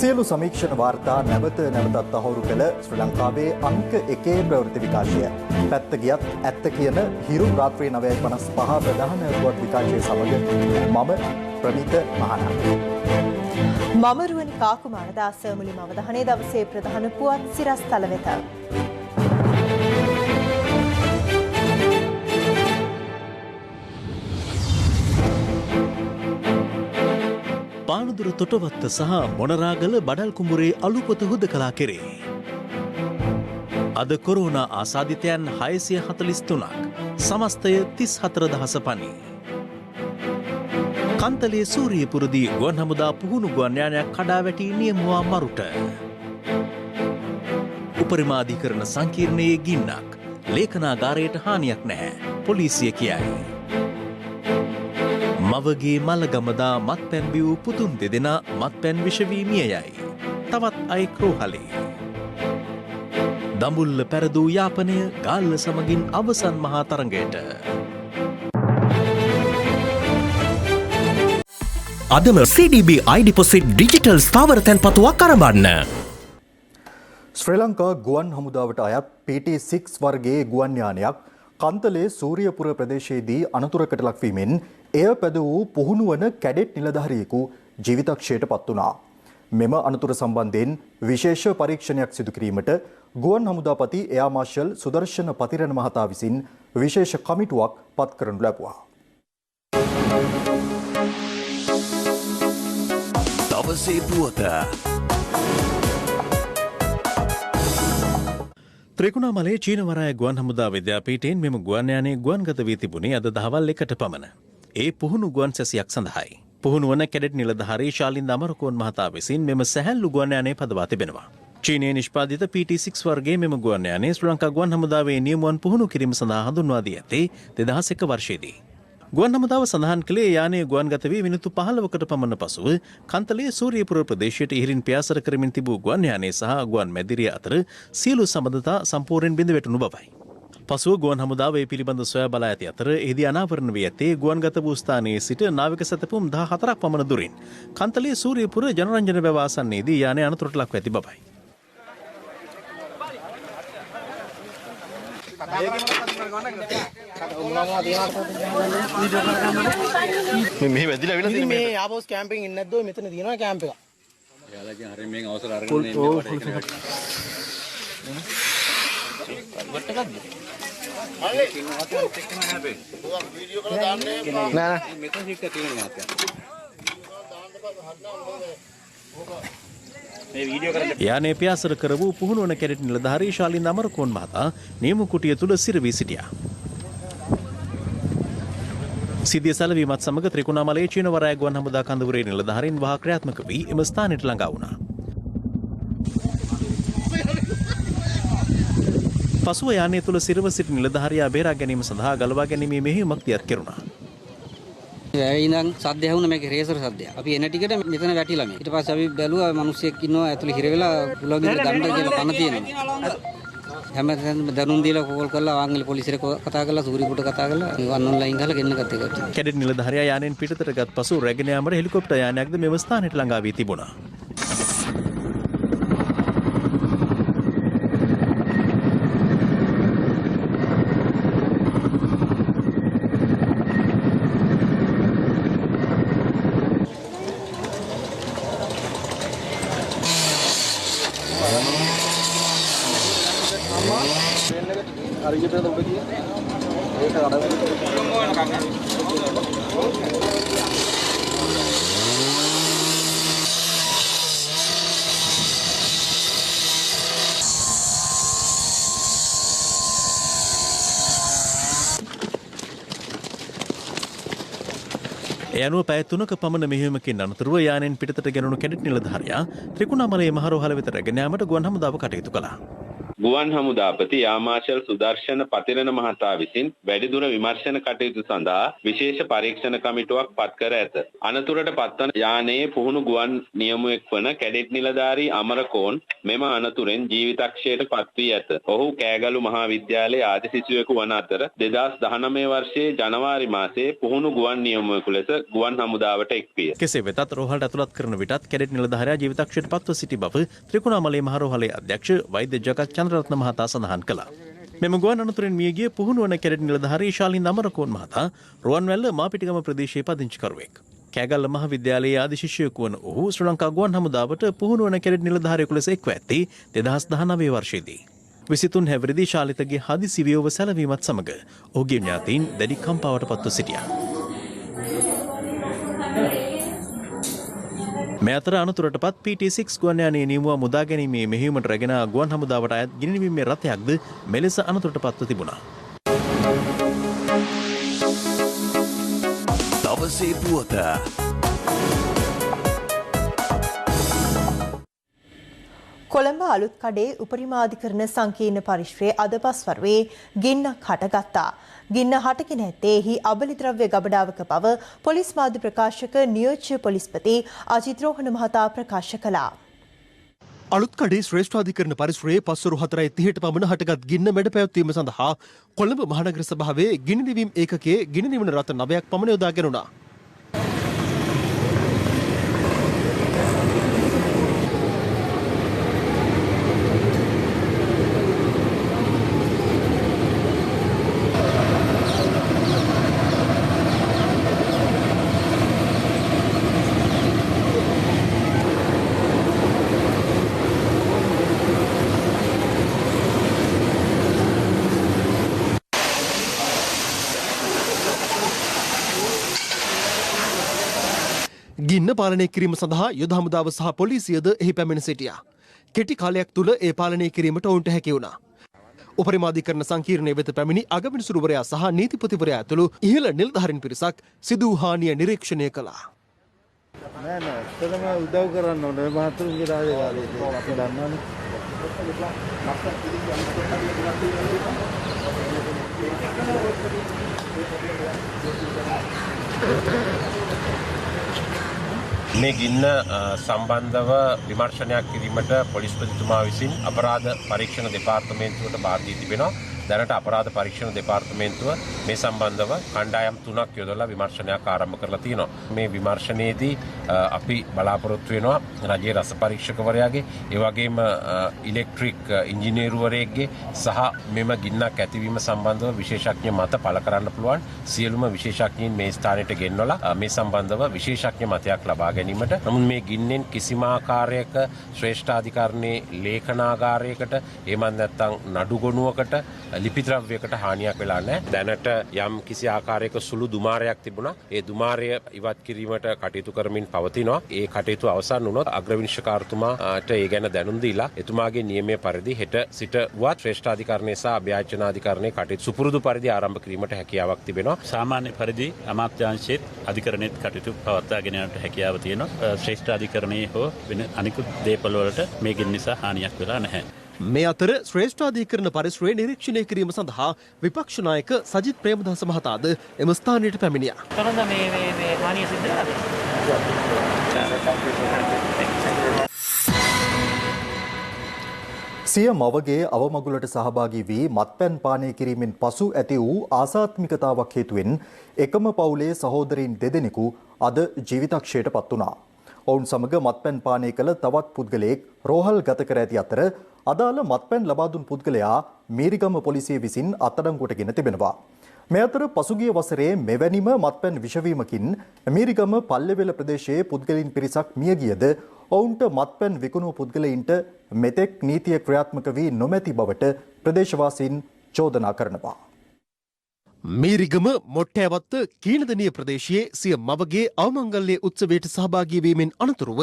සියලු සමීක්ෂණ වාර්තා නැවත නැවතත් තහවුරු කළ ශ්‍රී ලංකාවේ අංක 1 ප්‍රවෘත්ති විකාශය. පැත්ත ගියත් ඇත්ත කියන හිරු රාත්‍රී 9:55 ප්‍රධාන පුවත් විකාශය සමග මම ප්‍රමිත මහානායක. මම රුවනි කාකුමාර දාස මුලින්ම අවධානය දවසේ ප්‍රධාන පුවත් සිරස්තල වෙත. පානදුර තොටවත්ත සහ මොනරාගල බඩල් කුඹුරේ අලුපොත හුදකලා කෙරේ. අද කොරෝනා ආසාදිතයන් 643ක් සමස්තය 34,000 පනි. කන්තලේ සූරියපුරදී ගුවන් හමුදා පුහුණු ගුවන් යානයක් කඩා වැටි නියමුවා මරුට. උපරිමාධිකරණ සංකීර්ණයේ ගින්නක් ලේඛනාගාරයට හානියක් නැහැ පොලිසිය කියයි. මවගේ මලගමදා මත්පැන් බිවූ පුතුන් දෙදෙනා මත්පැන් විෂ වී මිය යයි. තවත් අයෙක් රෝහලේ. දඹුල්ල පැරදූ යාපනය ගාල්ල සමගින් අවසන් මහා තරඟයට. අදම CDB iDeposit ඩිජිටල් ස්ථාවර තැන්පතුවක් අරඹන්න. ශ්‍රී ලංකා ගුවන් හමුදාවට අයත් PT6 වර්ගයේ ගුවන් යානයක් කන්තලේ සූරියපුර ප්‍රදේශයේදී අනතුරකට ලක්වීමෙන් එය පැද වූ පුහුණු වන කැඩෙට් නිලධාරියෙකු ජීවිතක්ෂයට පත් වුණා. මෙම අනතුර සම්බන්ධයෙන් විශේෂ පරීක්ෂණයක් සිදු කිරීමට ගුවන් හමුදාපති එයා මාර්ෂල් සුදර්ශන පතිරණ මහතා විසින් විශේෂ කමිටුවක් පත් කරනු ලැබුවා. දවසේ පුවත ත්‍රිකුණාමලේ චීනවරාය ගුවන් හමුදා විද්‍යාපීඨයෙන් මෙම ගුවන් යානයේ ගුවන්ගත වී තිබුණේ අද දහවල් 1ට පමණ. ඒ පුහුණු ගුවන් සැසියක් සඳහායි. පුහුණු වන කැඩෙට් නිලධාරී ශාලින්ද අමරකෝන් මහතා විසින් මෙම සැහැල්ලු ගුවන් යානය පදවා තිබෙනවා. චීනයේ නිෂ්පාදිත PT6 වර්ගයේ මෙම ගුවන් යානය ශ්‍රී ලංකා ගුවන් හමුදාවේ නියමුවන් පුහුණු කිරීම සඳහා හඳුන්වා දී ඇත්තේ 2001 වර්ෂයේදී. ගුවන් හමුදාව සඳහන් කළේ යානය ගුවන්ගත වී මිනිත්තු 15කට පමණ පසුව කන්තලේ සූරියපුර ප්‍රදේශයට ඉහළින් පියාසර කරමින් තිබූ ගුවන් යානය සහ ගුවන් මැදිරිය අතර සියලු සම්බන්ධතා සම්පූර්ණයෙන් බිඳ වැටුණු බවයි. පසුව ගුවන් හමුදාව ඒ පිළිබඳ සොයා බලා ඇති අතර එහිදී අනාවරණ වී ඇත්තේ ගුවන්ගත වූ ස්ථානයේ සිට නාවික සැතපුම් 14ක් පමණ දුරින් කන්තලේ සූරියපුර ජනරංජන වැව ආසන්නයේදී යානය අනතුරට ලක්ව ඇති බවයි. මේ වැදිලා අවිලා තියෙන මේ ආපෝස් කැම්පින් ඉන්නේ නැද්ද ඔය මෙතන තියෙනවා කැම්ප් එක. එයාලා කියන හරිය මේක අවසර අරගෙන ඉන්නේ වට එකක්ද? නෑ මෙතන හිට තියෙනවා යානයේ පියාසර කර වූ පුහුණු වන කැඩෙට් නිලධාරී ශාලින්ද අමරකෝන් මහතා නියම කුටිය තුල සිරවී සිටියා. සිද්ධිය සැලවීමත් සමග ත්‍රිකුණාමලයේ චීනවරාය ගුවන් හමුදා කඳවුරේ නිලධාරීන් වහා ක්‍රියාත්මක වී එම ස්ථානයට ළඟා වුණා. පසුව යානය තුල සිරව සිටි නිලධාරියා බේරා ගැනීම සඳහා ගලවා ගැනීමේ මෙහෙයුමක් දියත් කෙරුණා. ඉඳන් සද්ද ඇහුණා මේකේ රේසර් සද්දයක්. අපි එන ටිකට මෙතන වැටිලා මේ. ඊට පස්සේ අපි බැලුවා මිනිස්සෙක් ඉන්නවා ඇතුලේ හිර වෙලා පුලෝගින් ගන්න කියලා පන තියෙනවා. හැමදේම දැනුම් දීලා කෝල් කරලා ආංගල පොලිසියට කතා කරලා සූරිපුට කතා කරලා වන් ඔන්ලයින් ගහලා ගෙන්න ගත්ත එකට. කැඩෙට් නිලධාරියා යානෙන් පිටතට ගත් පසු රැගෙන යාමට හෙලිකොප්ටර් යානයක්ද මෙම ස්ථානයට ළඟා වී තිබුණා. ඒ අනුව පැය 3ක පමණ මෙහෙයුමකින් අනතුරුව යානෙන් පිටතට ගෙනුණු කැඩෙට් නිලධාරියා ත්‍රිකුණාමලයේ මහරෝහල වෙත රැගෙන යාමට ගුවන් හමුදාව කටයුතු කළා. ගුවන් හමුදාපති යාමාශල් සුදර්ශන පතිරණ මහතා විසින් වැඩිදුර විමර්ශන කටයුතු සඳහා විශේෂ පරීක්ෂණ කමිටුවක් පත් කර ඇත. අනතුරට පත්වන යානයේ පුහුණු ගුවන් නියමුවෙක් වන කැඩෙට් නිලධාරී අමරකෝන් මෙම අනතුරෙන් ජීවිතක්ෂයට පත් වී ඇත. ඔහු කෑගලු මහා විද්‍යාලයේ ආදි සිසුවෙකු වන අතර 2019 වර්ෂයේ ජනවාරි මාසයේ පුහුණු ගුවන් නියමුවෙකු ලෙස ගුවන් හමුදාවට එක් විය. කෙසේ වෙතත් රෝහලට ඇතුළත් කරන විටත් කැඩෙට් නිලධාරියා ජීවිතක්ෂයට පත්ව සිටි බව ත්‍රිකුණාමලයේ මහ රෝහලේ අධ්‍යක්ෂ වෛද්‍ය ජගත් චන්ද්‍රරත්න මහතා සඳහන් කළා. මෙම ගුවන් අනතුරෙන් මියගිය පුහුණු වන කැඩෙට් නිලධාරී ශාලින් අමරකෝන් මහතා රුවන්වැල්ල මාපිටිගම ප්‍රදේශයේ පදිංචිකරුවෙක්. කෑගල්ල මහ විද්‍යාලයේ ආදි ශිෂ්‍යයෙකු වන ඔහු ශ්‍රී ලංකා ගුවන් හමුදාවට පුහුණු වන කැඩෙට් නිලධාරියෙකු ලෙස එක්ව ඇත්තේ 2019 වර්ෂයේදී. 23 හැවිරිදි ශාලිතගේ හදිසි වියෝව සැලවීමත් සමග ඔහුගේ ඥාතීන් දැඩි කම්පාවට පත්ව සිටියා. මේ අතර අනතුරටපත් PT6 ගුවන් යානයේ නියමුවා මුදා ගැනීමේ මෙහෙයුමට රැගෙන ගුවන් හමුදාවට අයත් ගිනිනීමේ රථයක්ද මෙලෙස අනතුරටපත්ව තිබුණා. දවසේ පුවත කොළඹ අලුත් කඩේ උපරිමාධිකරණ සංකීර්ණ පරිශ්‍රයේ අද පස්වරුවේ ගින්නක් හටගත්තා. ගින්න හටගෙන ඇත්තේහි අබලිද්‍රව්‍ය ගබඩාවක බව පොලිස් මාධ්‍ය ප්‍රකාශක නියෝජ්‍ය පොලිස්පති අජිත් රෝහණ මහතා ප්‍රකාශ කළා. අලුත් කඩේ ශ්‍රේෂ්ඨාධිකරණ පරිශ්‍රයේ පස්වරු 4:30ට පමණ හටගත් ගින්න මැඩ පැවැත්වීම සඳහා කොළඹ මහනගර සභාවේ ගිනි නිවීම ඒකකයේ ගිනි නිවන රථ 9ක් පමණ යොදා ගැනුණා. ගින්න පාලනය කිරීම සඳහා යුද හමුදාව සහ පොලිසියද එහි පැමිණ සිටියා. කෙටි කාලයක් තුළ ඒ පාලනය කිරීමට ඔවුන්ට හැකි වුණා. උපරිමාධිකරණ සංකීර්ණය වෙත පැමිණි අගවිනිසුරුවරයා සහ නීතිපතිවරයා ඇතුළු ඉහළ නිලධාරීන් පිරිසක් සිදු වූ හානිය නිරීක්ෂණය කළා. නෑ නෑ ඇත්තටම උදව් කරන්න ඕනේ මහතුරුන්ගේ රාජකාරියේ අපි දන්නවනේ. මේ ගින්න සම්බන්ධව විමර්ශනයක් කිරීමට පොලිස්පතිතුමා විසින් අපරාධ පරීක්ෂණ දෙපාර්තමේන්තුවට බාර දී තිබෙනවා. දැනට අපරාධ පරීක්ෂණ දෙපාර්තමේන්තුව මේ සම්බන්ධව කණ්ඩායම් 3ක් යොදලා විමර්ශනයක් ආරම්භ කරලා තියෙනවා. මේ විමර්ශනයේදී අපි බලාපොරොත්තු වෙනවා රජයේ රස පරීක්ෂකවරයාගේ ඒ වගේම ඉලෙක්ට්‍රික් ඉංජිනේරුවරයෙක්ගේ සහ මෙම ගින්නක් ඇතිවීම සම්බන්ධව විශේෂඥ මත පළ කරන්න පුළුවන් සියලුම විශේෂඥයින් මේ ස්ථානයට ගෙන්වලා මේ සම්බන්ධව විශේෂඥ මතයක් ලබා ගැනීමට. නමුත් මේ ගින්නෙන් කිසිම ආකාරයක ශ්‍රේෂ්ඨාධිකරණයේ ලේඛනාගාරයකට එහෙම නැත්නම් නඩු ගොනුවකට ලිපි ද්‍රව්‍යයකට හානියක් වෙලා නැහැ. දැනට යම් කිසි ආකාරයක සුළු දුමාරයක් තිබුණා. ඒ දුමාරය ඉවත් කිරීමට කටයුතු කරමින් පවතිනවා. ඒ කටයුතු අවසන් වුණොත් අග්‍රවිනිශ්චකාරතුමාට ඒ ගැන දැනුම් දීලා එතුමාගේ නියමයේ පරිදි හෙට සිට වත් ශ්‍රේෂ්ඨාධිකරණයේ සහ අභ්‍යාචනාධිකරණයේ කටයුතු සුපුරුදු පරිදි ආරම්භ කිරීමට හැකියාවක් තිබෙනවා. සාමාන්‍ය පරිදි අමාත්‍යාංශයේත් අධිකරණයේත් කටයුතු පවත්වාගෙන යන්නට හැකියාව තියෙනවා. ශ්‍රේෂ්ඨාධිකරණයේ හෝ වෙන අනිකුත් දේපළ වලට මේකින් නිසා හානියක් වෙලා නැහැ. මේ අතර ශ්‍රේෂ්ඨාධිකරණ පරිශ්‍රයේ නිරීක්ෂණය කිරීම සඳහා විපක්ෂ නායක සජිත් ප්‍රේමදාස මහතාද එම ස්ථානයට පැමිණියා. කොහොමද මේ හානිය සිද්ධ වෙන්නේ? සිය මවගේ අවමගුලට සහභාගී වී මත්පැන් පානය කිරීමෙන් පසු ඇති වූ ආසාත්මිකතාවක් හේතුවෙන් එකම පවුලේ සහෝදරීන් දෙදෙනෙකු අද ජීවිතක්ෂයට පත් වුණා. ඔවුන් සමග මත්පැන් පානය කළ තවත් පුද්ගලයෙක් රෝහල් ගත කර ඇති අතර අදාළ මත්පැන් ලබා දුන් පුද්ගලයා මීරිගම පොලිසිය විසින් අත්අඩංගුවටගෙන තිබෙනවා. මේ අතර පසුගිය වසරේ මෙවැනිම මත්පැන් විෂවීමකින් මීරිගම පල්ලෙවෙල ප්‍රදේශයේ පුද්ගලයන් පිරිසක් මිය ගියද ඔවුන්ට මත්පැන් විකුණු පුද්ගලයින්ට මෙතෙක් නීතිය ක්‍රියාත්මක වී නොමැති බවට ප්‍රදේශවාසීන් චෝදනා කරනවා. මීරිගම මොට්ටෑවත්ත කීනදනිය ප්‍රදේශයේ සිය මවගේ අවමංගල්‍ය උත්සවයට සහභාගී වීමෙන් අනතුරුව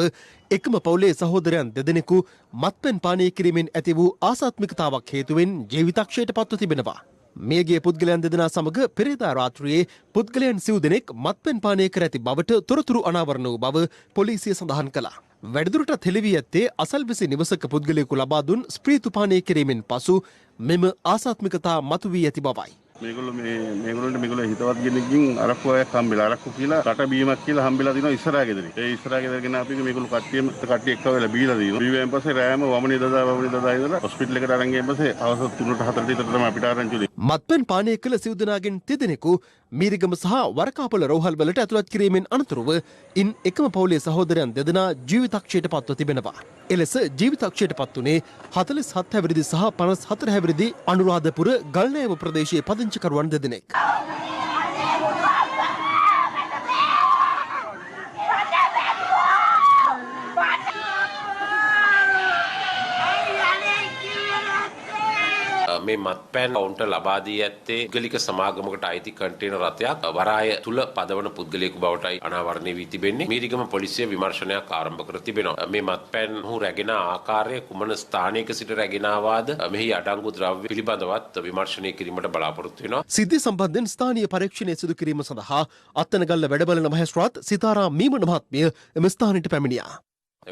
එකම පවුලේ සහෝදරයන් දෙදෙනෙකු මත්පැන් පානය කිරීමෙන් ඇති වූ ආසාත්මිකතාවක් හේතුවෙන් ජීවිතක්ෂයට පත්ව තිබෙනවා. මේගේ පුද්ගලයන් දෙදෙනා සමග පෙරේදා රාත්‍රියේ පුද්ගලයන් සිව් දෙනෙක් මත්පැන් පානය කර ඇති බවට තොරතුරු අනාවරණ වූ බව පොලිසිය සඳහන් කළා. වැඩිදුරටත් හෙළිවී ඇත්තේ අසල්විසි නිවසක පුද්ගලයෙකු ලබා දුන් ස්ප්‍රීතුපානය කිරීමෙන් පසු මෙම ආසාත්මිකතා මතුවී ඇති බවයි. මේගොල්ලෝ හිතවත් කෙනෙක්ගෙන් අරක්කුවක් හම්බෙලා අරක්කු කියලා රට බීමක් කියලා හම්බෙලා දිනවා ඉස්සරහා ගෙදරින්. ඒ ඉස්සරහා ගෙදරගෙන අපි මේගොල්ලෝ කට්ටිය එක්ක වෙලා බීලා දිනවා. බීවෙන් පස්සේ රෑම වමනේ දදා ඉඳලා හොස්පිටල් එකට අරන් ගියන් පස්සේ අවසන් 3ට 4ට විතර තමයි අපිට ආරංචි උනේ. මත්පැන් පානය කළ සිව් දෙනාගෙන් තිදෙනෙකු මීරිගම සහ වරකාපොළ රෝහල් වලට ඇතුළත් කිරීමෙන් අනතුරුව ඉන් එකම පවුලේ සහෝදරයන් දෙදෙනා ජීවිතක්ෂයට පත්ව තිබෙනවා. එලෙස ජීවිතක්ෂයට පත් වුණේ 47 හැවිරිදි සහ 54 හැවිරිදි අනුරාධපුර ගල්නෑව ප්‍රදේශයේ පදිංචිකරුවන් දෙදෙනෙක්. මේ මත්පැන් කවුන්ටර් ලබා දී ඇත්තේ පුද්ගලික සමාගමකට අයිති කන්ටේනර් රථයක් වරාය තුල පදවන පුද්ගලයෙකු බවටයි අනාවරණය වී තිබෙන්නේ. මීරිගම පොලිසිය විමර්ශනයක් ආරම්භ කර තිබෙනවා. මේ මත්පැන් හු රැගෙන ආකාරය කුමන ස්ථානයක සිට රැගෙන ආවාද මෙහි අඩංගු ද්‍රව්‍ය පිළිබඳවත් විමර්ශනය කිරීමට බලාපොරොත්තු වෙනවා. සිද්ධිය සම්බන්ධයෙන් ස්ථානීය පරීක්ෂණය සිදු කිරීම සඳහා අත්තනගල්ල වැඩබලන මහේස්ත්‍රාත් සිතාරා මීමන මහත්මිය එම ස්ථානයට පැමිණියා.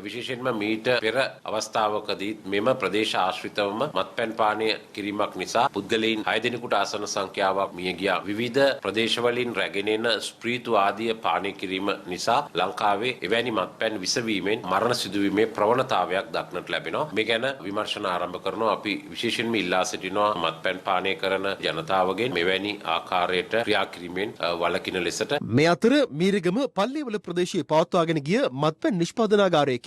විශේෂයෙන්ම මීට පෙර අවස්ථාවකදී මෙම ප්‍රදේශ ආශ්‍රිතවම මත්පැන් පානය කිරීමක් නිසා පුද්ගලයන් 6 දෙනෙකුට ආසන සංඛ්‍යාවක් මිය ගියා. විවිධ ප්‍රදේශවලින් රැගෙන එන ස්ප්‍රීතු ආදිය පානය කිරීම නිසා ලංකාවේ එවැනි මත්පැන් විසවීමෙන් මරණ සිදුවීමේ ප්‍රවණතාවයක් දක්නට ලැබෙනවා. මේ ගැන විමර්ශන ආරම්භ කරනවා. අපි විශේෂයෙන්ම ඉල්ලා සිටිනවා මත්පැන් පානය කරන ජනතාවගෙන් මෙවැනි ආකාරයට ක්‍රියා කිරීමෙන් වළකින ලෙසට. මේ අතර මීරිගම පල්ලේවල ප්‍රදේශයේ පවත්වාගෙන ගිය මත්පැන් නිෂ්පාදනාගාරයේ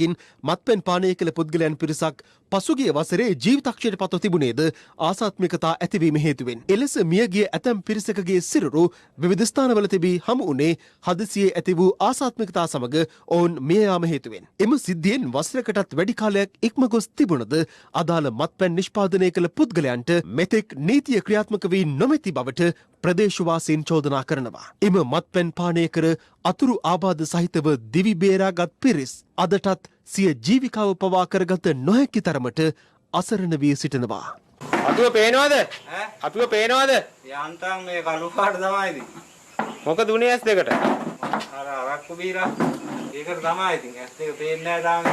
මත්පැන් පානය කළ පුද්ගලයන් පිරිසක් පසුගිය වසරේ ජීවිතක්ෂයට පත්ව තිබුණේද ආසාත්මිකතා ඇතිවීම හේතුවෙන්. එලෙස මියගිය ඇතැම් පිරිසකගේ සිරුරු විවිධ ස්ථානවල තිබී හමු වුණේ හදිසියේ ඇති වූ ආසාත්මිකතා සමග ඔවුන් මිය යාම හේතුවෙන්. එම සිද්ධියෙන් වසරකටත් වැඩි කාලයක් ඉක්ම ගොස් තිබුණද අදාළ මත්පැන් නිෂ්පාදනය කළ පුද්ගලයන්ට මෙතෙක් නීතිය ක්‍රියාත්මක වී නොමැති බවට ප්‍රදේශවාසීන් චෝදනා කරනවා. එම මත්පැන් පානය කර අතුරු ආබාධ සහිතව දිවි බේරාගත් පිරිස් අදටත් සිය ජීවිකාව පවා කරගත නොහැකි තරමට අසරණ වී සිටිනවා. අපිව පේනවද? අපිව පේනවද? යන්තම් මේ කළු පාට තමයි ඉතින්. මොකද උනේ ඇස් දෙකට? අර අරක්කු බීලා ඒකට තමයි ඉතින් ඇස් දෙක පේන්නේ නැහැ තාම.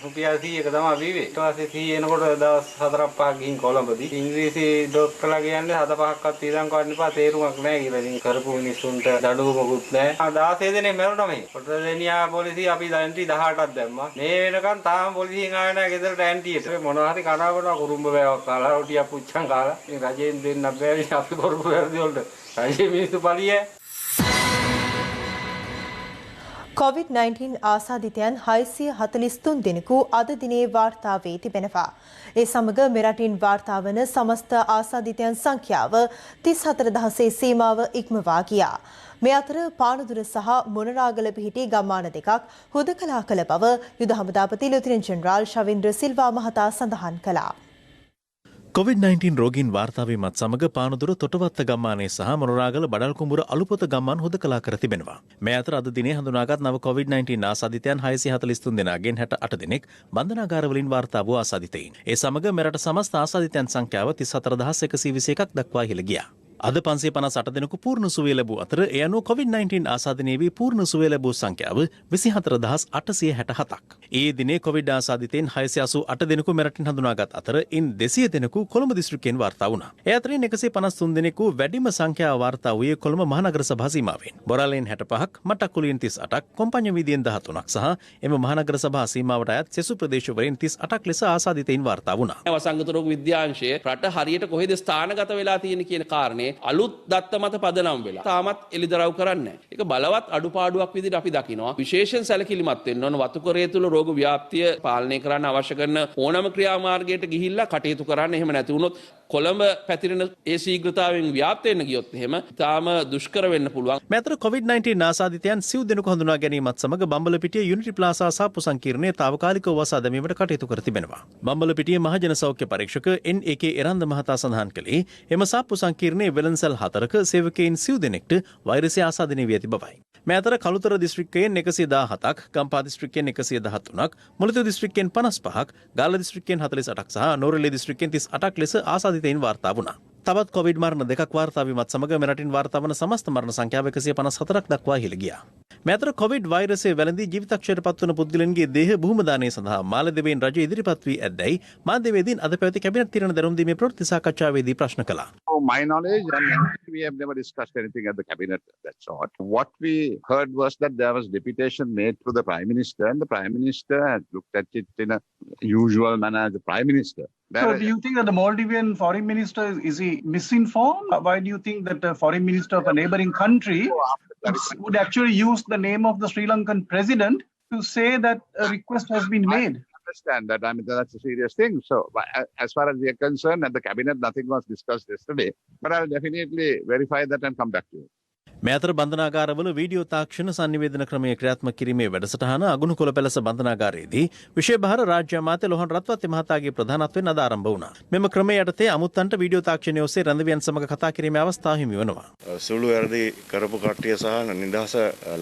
රුපියල් 100ක තමයි බීවේ. ඊට පස්සේ 100 එනකොට දවස් 4-5ක් ගිහින් කොළඹදී ඉංග්‍රීසි ඩොක්ටර්ලා කියන්නේ 7-5ක්වත් තීරම් ගන්න එපා තේරුමක් නැහැ කියලා. ඉතින් කරපු මිනිස්සුන්ට දඬුවමකුත් නැහැ. 16 දෙනෙක් මැරුණා මේ. කොටදෙනියා පොලිසිය අපි ඇන්ටි 18ක් දැම්මා. මේ වෙනකන් තාම පොලිසියෙන් ආවේ නැහැ ගෙදරට ඇන්ටියට. මොනවා හරි කනවා කුරුම්බ බෑවක් කාලා රොටියක් පුච්චන් කාලා. ඉතින් රජයෙන් දෙන්න බෑ අපි කරපු වැරදි වලට. රජයේ මිනිස්සු පලිය. COVID-19 ආසාදිතයන් 643 දෙනෙකු අද දිනේ වාර්තා වී තිබෙනවා. ඒ සමග මෙරටින් වාර්තා වන සමස්ත ආසාදිතයන් සංඛ්‍යාව 34000 සීමාව ඉක්මවා ගියා. මේ අතර පානදුර සහ මොනරාගල පිහිටි ගම්මාන දෙකක් හුදකලා කළ බව යුද හමුදාපති ලෙෆ්ටිනන්ට් ජෙනරාල් ශවින්ද්‍ර සිල්වා මහතා සඳහන් කළා. COVID-19 රෝගීන් වාර්තාවීමත් සමග පානදුර තොටවත්ත ගම්මානයේ සහ මොනරාගල බඩල්කුඹුර අලුපොත ගම්මාන හුදකලා කර තිබෙනවා. මේ අතර අද දිනේ හඳුනාගත් නව COVID-19 ආසාදිතයන් 643 දෙනාගෙන් 68 දෙනෙක් බන්ධනාගාරවලින් වාර්තා වූ ආසාදිතයින්. ඒ සමග මෙරට සමස්ත ආසාදිතයන් සංඛ්‍යාව 34121ක් දක්වා ඉහළ ගියා. අද 558 දෙනෙකු පූර්ණ සුවය ලැබූ අතර ඒ අනුව COVID-19 ආසාදනය වී පූර්ණ සුවය ලැබූ සංඛ්‍යාව 24867ක්. ඒ දිනේ COVID ආසාදිතයින් 688 දෙනෙකු මෙරටින් හඳුනාගත් අතර ඉන් 200 දෙනෙකු කොළඹ දිස්ත්‍රික්කයෙන් වාර්තා වුණා. ඒ අතරින් 153 දෙනෙකු වැඩිම සංඛ්‍යාව වාර්තා වූයේ කොළඹ මහනගර සභා සීමාවෙන්. බොරාලෙන් 65ක්, මට්ටක්කුලියෙන් 38ක්, කොම්පඤ්ඤ වීදියෙන් 13ක් සහ එම මහනගර සභා සීමාවට අයත් සෙසු ප්‍රදේශවලින් 38ක් ලෙස ආසාදිතයින් වාර්තා වුණා. වසංගත රෝග විද්‍යාංශයේ රට හරියට කොහෙද ස්ථානගත වෙලා තියෙන කියන කාරණේ අලුත් දත්ත මත පදනම් වෙලා තාමත් එළිදරව් කරන්නේ නැහැ. ඒක බලවත් අඩුපාඩුවක් විදිහට අපි දකිනවා. විශේෂයෙන් සැලකිලිමත් වෙන්න ඕන වතුකරයේ තුල රෝග ව්‍යාප්තිය පාලනය කරන්න අවශ්‍ය කරන ඕනම ක්‍රියාමාර්ගයකට ගිහිල්ලා කටයුතු කරන්න. එහෙම නැති වුණොත් කොළඹ පැතිරෙන ඒ ශීඝ්‍රතාවයෙන් ව්‍යාප්ත වෙන්න ගියොත් එහෙම තාම දුෂ්කර වෙන්න පුළුවන්. මේ අතර COVID-19 ආසාදිතයන් සිව් දෙනෙකු හඳුනා ගැනීමත් සමග බම්බලපිටිය යුනිටි ප්ලාසා සාප්පු සංකීර්ණයේ తాවකාලිකව වසා දැමීමට කටයුතු කර තිබෙනවා. බම්බලපිටිය මහජන සෞඛ්‍ය පරීක්ෂක NAK එරන්ද මහතා සඳහන් කළේ එම සාප්පු සංකීර්ණයේ වෙළඳසැල් 4ක සේවකයින් සිව් දෙනෙක්ට වෛරසය ආසාදනය වී ඇති බවයි. මේ අතර කළුතර දිස්ත්‍රික්කයෙන් 117ක්, ගම්පහ දිස්ත්‍රික්කයෙන් 113ක්, මුලතිව් දිස්ත්‍රික්කයෙන් 55ක්, ගාල්ල දිස්ත්‍රික්කයෙන් 48ක් සහ නෝරෙල්ල දිස්ත්‍රික්කයෙන් 38ක් ලෙස ආසාදිතයින් වාර්තා වුණා. තවත් කොවිඩ් මරණ දෙකක් වාර්තා වීමත් සමග මෙරටින් වාර්තා වන සමස්ත මරණ සංඛ්‍යාව 154ක් දක්වා ඉහළ ගියා. මේ අතර කොවිඩ් වෛරසය වැළඳී ජීවිතක්ෂයට පත්වන පුද්ගලයන්ගේ දේහ බොහොම දානය සඳහා මාලදිවයින් රජය ඉදිරිපත් වී ඇද්දැයි මාධ්‍යවේදීන් අද පැවති කැබිනට් තීරණ දැනුම් දීමේ ප්‍රවෘත්ති සාකච්ඡාවේදී ප්‍රශ්න කළා. My knowledge, and we have never discussed anything at the cabinet of that sort. What we heard was that there was deputation made to the Prime Minister, and the Prime Minister had looked at it in a usual manner as the Prime Minister. So do you think that the Maldivian foreign minister, is he misinformed? Why do you think that the foreign minister of a neighboring country would actually use the name of the Sri Lankan president to say that a request has been made? I understand that. I mean, that's a serious thing. So as far as we are concerned, at the cabinet, nothing was discussed yesterday. But I'll definitely verify that and come back to you. මේ අතර බන්ධනාගාරවල video තාක්ෂණ සංනිවේදන ක්‍රමය ක්‍රියාත්මක කිරීමේ වැඩසටහන අගුණුකොළ පැලස බන්ධනාගාරයේදී විශේෂ රාජ්‍ය අමාත්‍ය ලොහන් රත්වත්ති මහතාගේ ප්‍රධානත්වයෙන් අද ආරම්භ වුණා. මෙම ක්‍රමය යටතේ අමුත්තන්ට වීඩියෝ තාක්ෂණය ඔස්සේ රැඳවියන් සමග කතා කිරීමේ අවස්ථාව හිමි වෙනවා. සුළු වැරදි කරපු කට්ටිය සහ නිදහස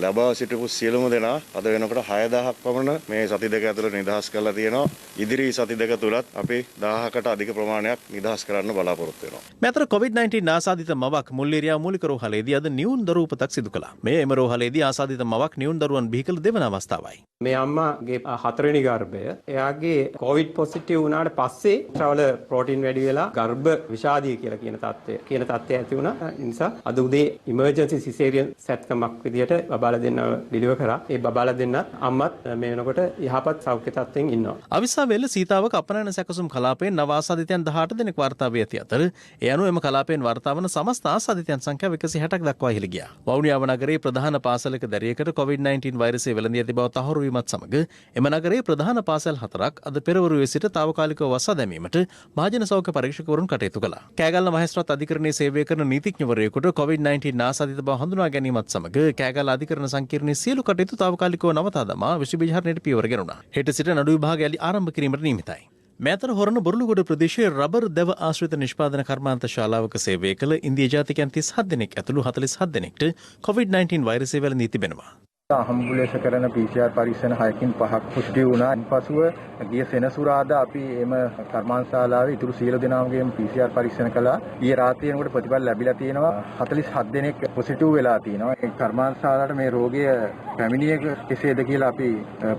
ලබා සිටපු සියලුම දෙනා අද වෙනකොට 6000ක් පමණ මේ සති දෙක ඇතුළත නිදහස් කරලා තියෙනවා. ඉදිරි සති දෙක තුලත් අපි 1000කට අධික ප්‍රමාණයක් නිදහස් කරන්න බලාපොරොත්තු වෙනවා. මේ අතර COVID-19 ආසාදිත මවක් මුල්ලේරියා මූලික රෝහලේදී අද නිවුන් දරුවපතක් සිදු කළා. මේ එම රෝහලේදී ආසාදිත මවක් නිවුන් දරුවන් බිහි කළ දෙවන අවස්ථාවයි. මේ අම්මාගේ 4 වෙනි ගර්භය එයාගේ කොවිඩ් පොසිටිව් වුණාට පස්සේ ට්‍රවල ප්‍රෝටීන් වැඩි වෙලා ගර්භ විෂාදිය කියලා කියන තත්ත්වය ඇති වුණා. ඒ නිසා අද උදේ ඉමර්ජන්සි සිසේරියන් සැත්කමක් විදියට බබාලා දෙන්නව ඩිලිවර් කරා. ඒ බබාලා දෙන්නත් අම්මත් මේ වෙනකොට යහපත් සෞඛ්‍ය තත්ත්වයෙන් ඉන්නවා. අවිස්සාවේල සීතාවක අපනයන සැකසුම් කලාපයෙන් නව ආසාදිතයන් 18 දෙනෙක් වාර්තා වී ඇති අතර ඒ අනුව එම කලාපයෙන් වාර්තා වන සමස්ත ආසාදිතයන් සංඛ්‍යාව 160ක් දක්වා ඉහළ ගියා. වවුනියාව නගරයේ ප්‍රධාන පාසලක දැරියකට COVID-19 වෛරසය වෙළඳී ඇති බව තහවුරු වීමත් සමග එම නගරයේ ප්‍රධාන පාසල් 4ක් අද පෙරවරුවේ සිට తాවකාලිකව වසා දැමීමට මහජන සෞඛ්‍ය පරීක්ෂකවරුන් කටයුතු කළා. කෑගල්ල මහේස්ත්‍රාත් අධිකරණයේ සේවය කරන නීතිඥවරයෙකුට COVID-19 ආසාදිත බව හඳුනා ගැනීමත් සමග කෑගල්ල අධිකරණ සංකීර්ණයේ සියලු කටයුතු తాවකාලිකව නවතා දමා විශ්ව බිජහරණයට පියවර ගෙනුණා. හෙට සිට නඩු විභාගය ආරම්භ කිරීමට නියමිතයි. මේතර හොරණ බොරලුගොඩ ප්‍රදේශයේ රබර් දැව ආශ්‍රිත නිෂ්පාදන කර්මාන්ත ශාලාවක සේවය කළ ඉන්දිය ජාතිකයන් 37 දෙනෙක් ඇතුළු 47 දෙනෙක්ට COVID-19 වෛරසය වැළඳී තිබෙනවා. හම්බුලේශ කරන PCR පරීක්ෂණ 6කින් 5ක් පුෂ්ටි වුණා. ඉන්පසුව ගිය සෙනසුරාදා අපි එම කර්මාන්ත ශාලාවේ ඉතුරු සියලු දෙනාගේම PCR පරීක්ෂණ කළා. ඊයේ රාත්‍රියේ වෙනකොට ප්‍රතිඵල ලැබිලා තියෙනවා. 47 දෙනෙක් පොසිටිව් වෙලා තියෙනවා. ඒ කර්මාන්ත ශාලාවට මේ රෝගය පැමිණියේ කෙසේද කියලා අපි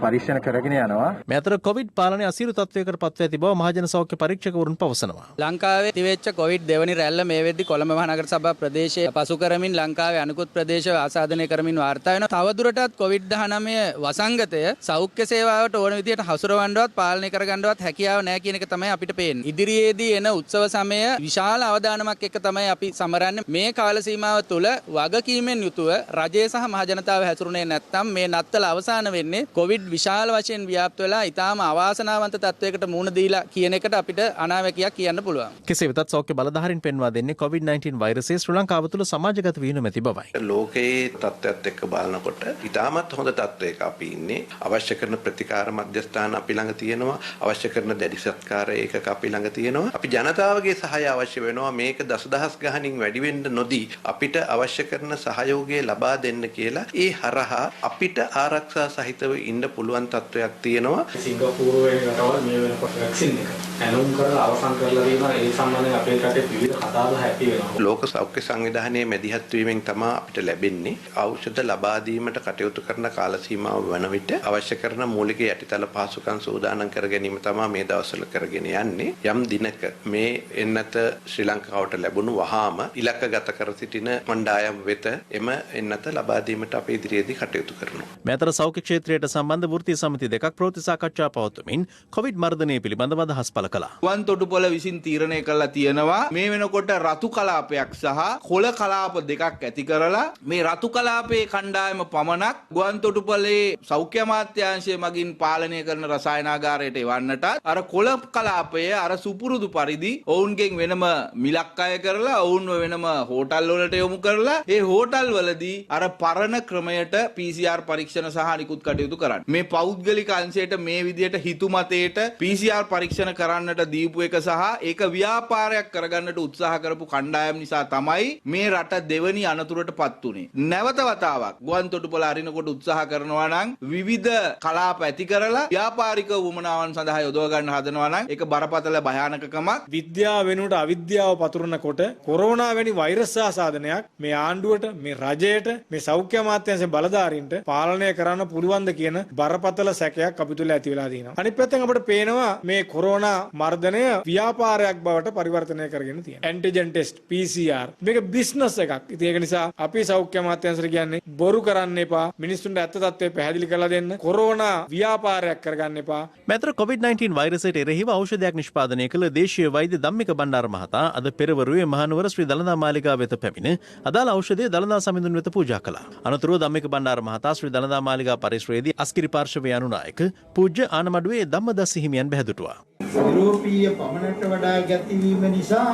පරීක්ෂණ කරගෙන යනවා. මේ අතර COVID පාලනය අසීරු තත්ත්වයකට පත්ව ඇති බව මහජන සෞඛ්‍ය පරීක්ෂකවරුන් පවසනවා. ලංකාවේ තිබෙච්ච COVID දෙවනි රැල්ල මේ වෙද්දි කොළඹ මහනගර සභා ප්‍රදේශයේ පසු කරමින් ලංකාවේ අනිකුත් ප්‍රදේශ ආසාදනය කරමින් වාර්තා වෙනවා. තවදුරටත් COVID-19 වසංගතය සෞඛ්‍ය සේවාවට ඕන විදිහට හසුරවන්නවත් පාලනය කරගන්නවත් හැකියාව නැහැ කියන එක තමයි අපිට පේන්නේ. ඉදිරියේදී එන උත්සව සමය විශාල අවදානමක් එක්ක තමයි අපි සමරන්නේ. මේ කාල සීමාව තුළ වගකීමෙන් යුතුව රජය සහ මහජනතාව හැසිරුනේ නැත්නම් මේ නත්තල අවසාන වෙන්නේ COVID විශාල වශයෙන් ව්‍යාප්ත වෙලා ඊටාම අවාසනාවන්ත තත්වයකට මුහුණ දීලා කියන එකට අපිට අනාවැකියක් කියන්න පුළුවන්. කෙසේ වෙතත් සෞඛ්‍ය බලධාරීන් පෙන්වා දෙන්නේ COVID-19 වෛරසය ශ්‍රී ලංකාව තුළ සමාජගත වී නොමැති බවයි. ලෝකයේ තත්ත්වයත් එක්ක බලනකොට ඉතාමත් හොඳ තත්ත්වයක අපි ඉන්නේ. අවශ්‍ය කරන ප්‍රතිකාර මධ්‍යස්ථාන අපි ළඟ තියෙනවා. අවශ්‍ය කරන දැඩි සත්කාර ඒකක අපි ළඟ තියෙනවා. අපි ජනතාවගේ සහාය අවශ්‍ය වෙනවා. මේක දසදහස් ගණනින් වැඩි වෙන්න නොදී අපිට අවශ්‍ය කරන සහයෝගය ලබා දෙන්න කියලා ඒ හරහා අපිට ආරක්ෂා සහිතව ඉන්න පුළුවන් තත්ත්වයක් තියෙනවා. සිංගප්පූරුවේ රටවල් මේ වෙනකොට වැක්සින් එක ඇනුම් කරලා අවසන් කරලා තියෙනවා. ඒ සම්බන්ධයෙන් අපේ රටේ විවිධ කතාබහ ඇති වෙනවා. ලෝක සෞඛ්‍ය සංවිධානයේ මැදිහත් වීමෙන් තමයි අපිට ලැබෙන්නේ ඖෂධ ලබා දීමට කටයුතු කරන කාල සීමාව වන විට අවශ්‍ය කරන මූලික යටිතල පහසුකම් සූදානම් කර ගැනීම තමයි මේ දවස්වල කරගෙන යන්නේ. යම් දිනක මේ එන්නත ශ්‍රී ලංකාවට ලැබුණු වහාම ඉලක්කගත කර සිටින මණ්ඩායම් වෙත එම එන්නත ලබා දීමට අපි ඉදිරියේදී කටයුතු කරනවා. මේ අතර සෞඛ්‍ය ක්ෂේත්‍රයට සම්බන්ධ වෘත්තීය සමිති දෙකක් ප්‍රවෘත්ති සාකච්ඡා පවත්වමින් COVID මර්ධනය පිළිබඳව අදහස් පළ කළා. වන් තොටුපොළ විසින් තීරණය කළා තියෙනවා මේ වෙනකොට රතු කලාපයක් සහ කොළ කලාප දෙකක් ඇති කරලා මේ රතු කලාපයේ කණ්ඩායම පමණක් ගුවන් තොටුපොළේ සෞඛ්‍ය අමාත්‍යාංශය මගින් පාලනය කරන රසායනාගාරයට එවන්නටත් අර කොළ කලාපය අර සුපුරුදු පරිදි ඔවුන්ගෙන් වෙනම මිලක් අය කරලා ඔවුන්ව වෙනම හෝටල් වලට යොමු කරලා ඒ හෝටල් වලදී අර පරණ ක්‍රමයට PCR පරීක්ෂණ සහ අනිකුත් කටයුතු කරන්න. මේ පෞද්ගලික අංශයට මේ විදියට හිතුමතේට PCR පරීක්ෂණ කරන්නට දීපු එක සහ ඒක ව්‍යාපාරයක් කරගන්නට උත්සාහ කරපු කණ්ඩායම් නිසා තමයි මේ රට දෙවනි අනතුරට පත් වුනේ. නැවත වතාවක් ගුවන් තොටුපොළ හරිනකොට උත්සාහ කරනවා නම් විවිධ කලාප ඇති කරලා ව්‍යාපාරික වුමනාවන් සඳහා යොදව ගන්න හදනවා නම් ඒක බරපතල භයානකකමක්. විද්‍යාව වෙනුවට අවිද්‍යාව පතුරනකොට කොරෝනා වැනි වෛරස් සාධනයක් මේ ආණ්ඩුවට මේ රජයට මේ සෞඛ්‍ය අමාත්‍යාංශයේ බලධාරීන්ට පාලනය කරන්න පුළුවන්ද කියන බරපතල සැකයක් අපි තුල ඇති වෙලා තියෙනවා. අනිත් පැත්තෙන් අපිට පේනවා මේ කොරෝනා මර්ධනය ව්‍යාපාරයක් බවට පරිවර්තනය කරගෙන තියෙනවා. ඇන්ටිජන් ටෙස්ට් PCR මේක බිස්නස් එකක්. ඉතින් ඒක නිසා අපි සෞඛ්‍ය අමාත්‍යාංශයට කියන්නේ බොරු කරන්න එපා. මිනිස්සුන්ට ඇත්ත තත්ත්වය පැහැදිලි කරලා දෙන්න. කොරෝනා ව්‍යාපාරයක් කරගන්න එපා. මැතර COVID-19 වෛරසයට එරෙහිව ඖෂධයක් නිෂ්පාදනය කළ දේශීය වෛද්‍ය ධම්මික බණ්ඩාර මහතා අද පෙරවරුවේ මහනුවර ශ්‍රී දළදා මාලිගාව වෙත පැමිණ අදාළ ඖෂධය දළදා සමිඳුන් වෙත පූජා කළා. අනතුරුව ධම්මික බණ්ඩාර මහතා ශ්‍රී දළදා මාලිගා පරිශ්‍රයේදී අස්කිරි පාර්ශවයේ අනුනායක පූජ්‍ය ආනමඩුවේ ධම්මදස්ස හිමියන් බැහැදුටුවා. යුරෝපීය පමණට වඩා ගැතිවීම නිසා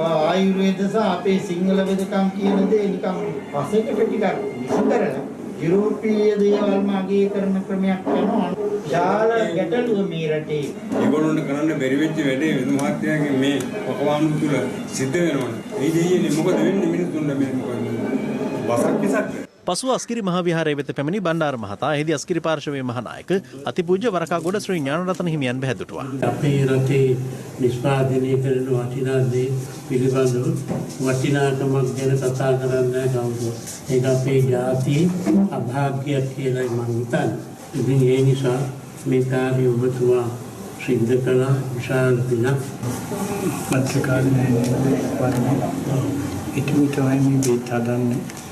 ආයුර්වේද සහ අපේ සිංහල වෙදකම් කියන දේ නිකම් පසෙකට ටිකක් විසඳරලා යුරෝපීය දේවල්ම අගය කරන ක්‍රමයක් යනවා. විශාල ගැටලුව මේ රටේ. ඒගොල්ලොන්ට කරන්න බැරි වෙච්ච වැඩේ වෙන මහත්යාගේ මේ වකවානු තුල සිද්ධ වෙනවනේ. ඒ දෙයියනේ මොකද වෙන්නේ මිනිස්සුන්ට මේ මොකද වසක් විසක්. පසුව අස්කිරි මහාවිහාරයේ වෙත පැමිණි බණ්ඩාර මහතා එහිදී අස්කිරි පාර්ශවයේ මහානායක අතිපූජ්‍ය වරකාගොඩ ශ්‍රී ඥානරත්න හිමියන් බැහැදුටුවා. අපේ රටේ නිෂ්පාදනය කරන වටිනා දේ පිළිබඳව වටිනාකමක් ගැන කතා කරන්න කවුද? ඒක අපේ ජාතියේ අභාග්‍යයක් කියලා මම හිතන්නේ. ඉතින් ඒ නිසා මේ කාර්ය ඔබතුමා සිද්ධ කළා විශාල දිනක්. මත්ස්‍යකාරණය ඉක්මනටම මේ තදන්නේ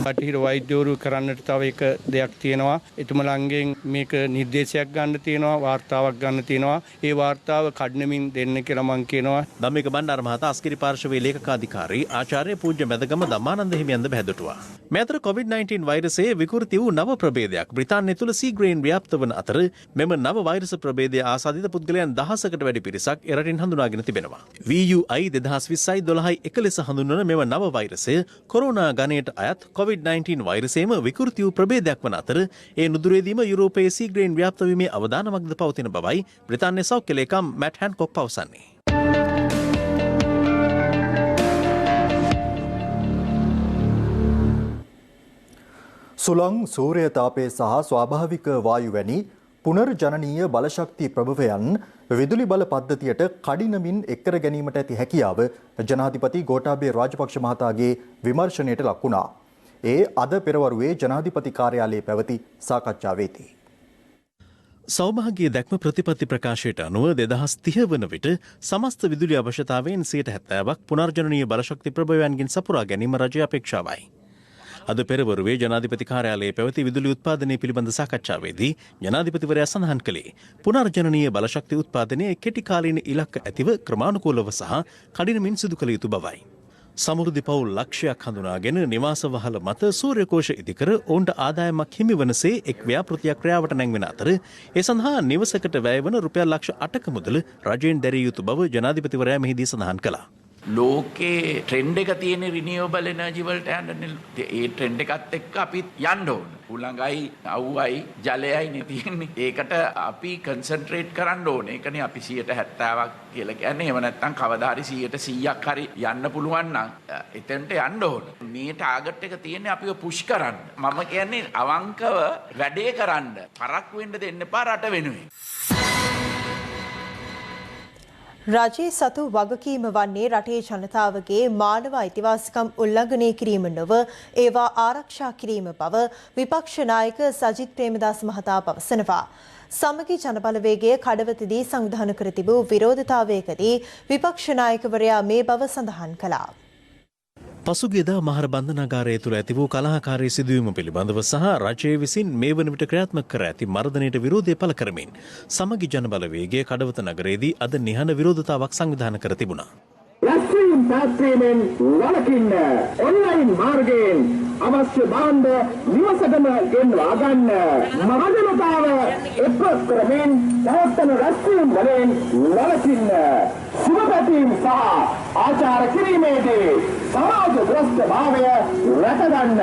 බටහිර වෛද්‍යවරු කරන්නට තව එක දෙයක් තියෙනවා. එතුමලන්ගෙන් මේක නිර්දේශයක් ගන්න තියෙනවා, වාර්තාවක් ගන්න තියෙනවා. ඒ වාර්තාව කඩනමින් දෙන්න කියලා මම කියනවා. ධම්මික බණ්ඩාර මහතා අස්කිරි පාර්ශවයේ ලේකකාධිකාරී ආචාර්ය පූජ්‍ය මැදගම ධම්මානන්ද හිමියන්ද බැහැදුටුවා. මේ අතර COVID-19 වෛරසයේ විකෘති වූ නව ප්‍රභේදයක් බ්‍රිතාන්‍ය තුල සීග්‍රේන් ව්‍යාප්ත වන අතර මෙම නව වෛරස ප්‍රභේදය ආසාදිත පුද්ගලයන් 1000කට වැඩි පිරිසක් එරටින් හඳුනාගෙන තිබෙනවා. VUI 2020-12 එක ලෙස හඳුන්වන මෙම නව වෛරසය කොරෝනා ගණයට අයත් COVID-19 වෛරසයේම විකෘති වූ ප්‍රභේදයක් වන අතර ඒ නුදුරේදීම යුරෝපයේ සීග්‍රේන් ව්‍යාප්ත වීමේ අවදානමක්ද පවතින බවයි බ්‍රිතාන්‍ය සෞඛ්‍ය ලේකම් මැට් හැන්කොක් පවසන්නේ. සුළං සූර්ය තාපය සහ ස්වාභාවික වායු වැනි පුනර්ජනනීය බලශක්ති ප්‍රභවයන් විදුලි බල පද්ධතියට කඩිනමින් එක්කර ගැනීමට ඇති හැකියාව ජනාධිපති ගෝඨාභය රාජපක්ෂ මහතාගේ විමර්ශනයට ලක් වුණා. ඒ අද පෙරවරුවේ ජනාධිපති කාර්යාලයේ පැවති සාකච්ඡාවේදී. සෞභාග්‍ය දැක්ම ප්‍රතිපත්ති ප්‍රකාශයට අනුව 2030 වන විට සමස්ත විදුලි අවශ්‍යතාවයෙන් 70%ක් පුනර්ජනනීය බලශක්ති ප්‍රභවයන්ගෙන් සපුරා ගැනීම රජයේ අපේක්ෂාවයි. අද පෙරවරුවේ ජනාධිපති කාර්යාලයේ පැවති විදුලි උත්පාදනය පිළිබඳ සාකච්ඡාවේදී ජනාධිපතිවරයා සඳහන් කළේ පුනර්ජනනීය බලශක්ති උත්පාදනයේ කෙටි කාලීන ඉලක්ක ඇතිව ක්‍රමානුකූලව සහ කඩිනමින් සිදු කළ යුතු බවයි. සමෘද්ධි පවුල් ලක්ෂයක් හඳුනාගෙන නිවාස වහල මත සූර්යකෝෂ ඉදිකර ඔවුන්ට ආදායමක් හිමිවනසේ එක් ව්‍යාපෘතියක් ක්‍රියාවට නැංවෙන අතර ඒ සඳහා නිවසකට වැය වන රුපියල් ලක්ෂ 8ක මුදල රජයෙන් දැරිය යුතු බව ජනාධිපතිවරයා මෙහිදී සඳහන් කළා. ලෝකේ ට්‍රෙන්ඩ් එක තියෙන රිනියුවබල් එනර්ජි වලට යන්න ඒ ට්‍රෙන්ඩ් එකත් එක්ක අපි යන්න ඕන. උලංගයි, අවුවයි, ජලයයි තියෙන්නේ. ඒකට අපි කන්සන්ට්‍රේට් කරන්න ඕනේ. ඒකනේ අපි 70%ක් කියලා කියන්නේ. එහෙම නැත්නම් කවදා හරි 100%ක් හරි යන්න පුළුවන් නම් එතනට යන්න ඕන. මේ ටාගට් එක තියෙන්නේ අපිව පුෂ් කරන්න. මම කියන්නේ අවංකව වැඩේ කරන්න. පරක් වෙන්න දෙන්න එපා රට වෙනුවෙන්. රජයේ සතු වගකීම වන්නේ රටේ ජනතාවගේ මානව අයිතිවාසිකම් උල්ලංඝනය කිරීම නොව ඒවා ආරක්ෂා කිරීම බව විපක්ෂ නායක සජිත් ප්‍රේමදාස මහතා පවසනවා. සමගි ජනබලවේගයේ කඩවතදී සංවිධානය කර තිබූ විරෝධතාවයකදී විපක්ෂ නායකවරයා මේ බව සඳහන් කළා. පසුගියදා මහර බන්ධනාගාරය තුළ ඇති වූ කලහකාරී සිදුවීම පිළිබඳව සහ රජය විසින් මේ වන විට ක්‍රියාත්මක කර ඇති මර්ධනයට විරෝධය පළ කරමින් සමගි ජනබලවේගයේ කඩවත නගරයේදී අද නිහඬ විරෝධතාවක් සංවිධානය කර තිබුණා. රැස්වීම් පැවැත්වීමෙන් වළකින්න ඔන්ලයින් මාර්ගයෙන් අවශ්‍ය භාණ්ඩ නිවසටම ගෙන්වා ගන්න මහජනතාව එක්රොත් කරමින් පවත්වන රැස්වීම් වලින් වළකින්න සුබපැතීම් සහ ආචාර කිරීමේදී සමාජ ද්‍රෂ්ට භාවය රැකගන්න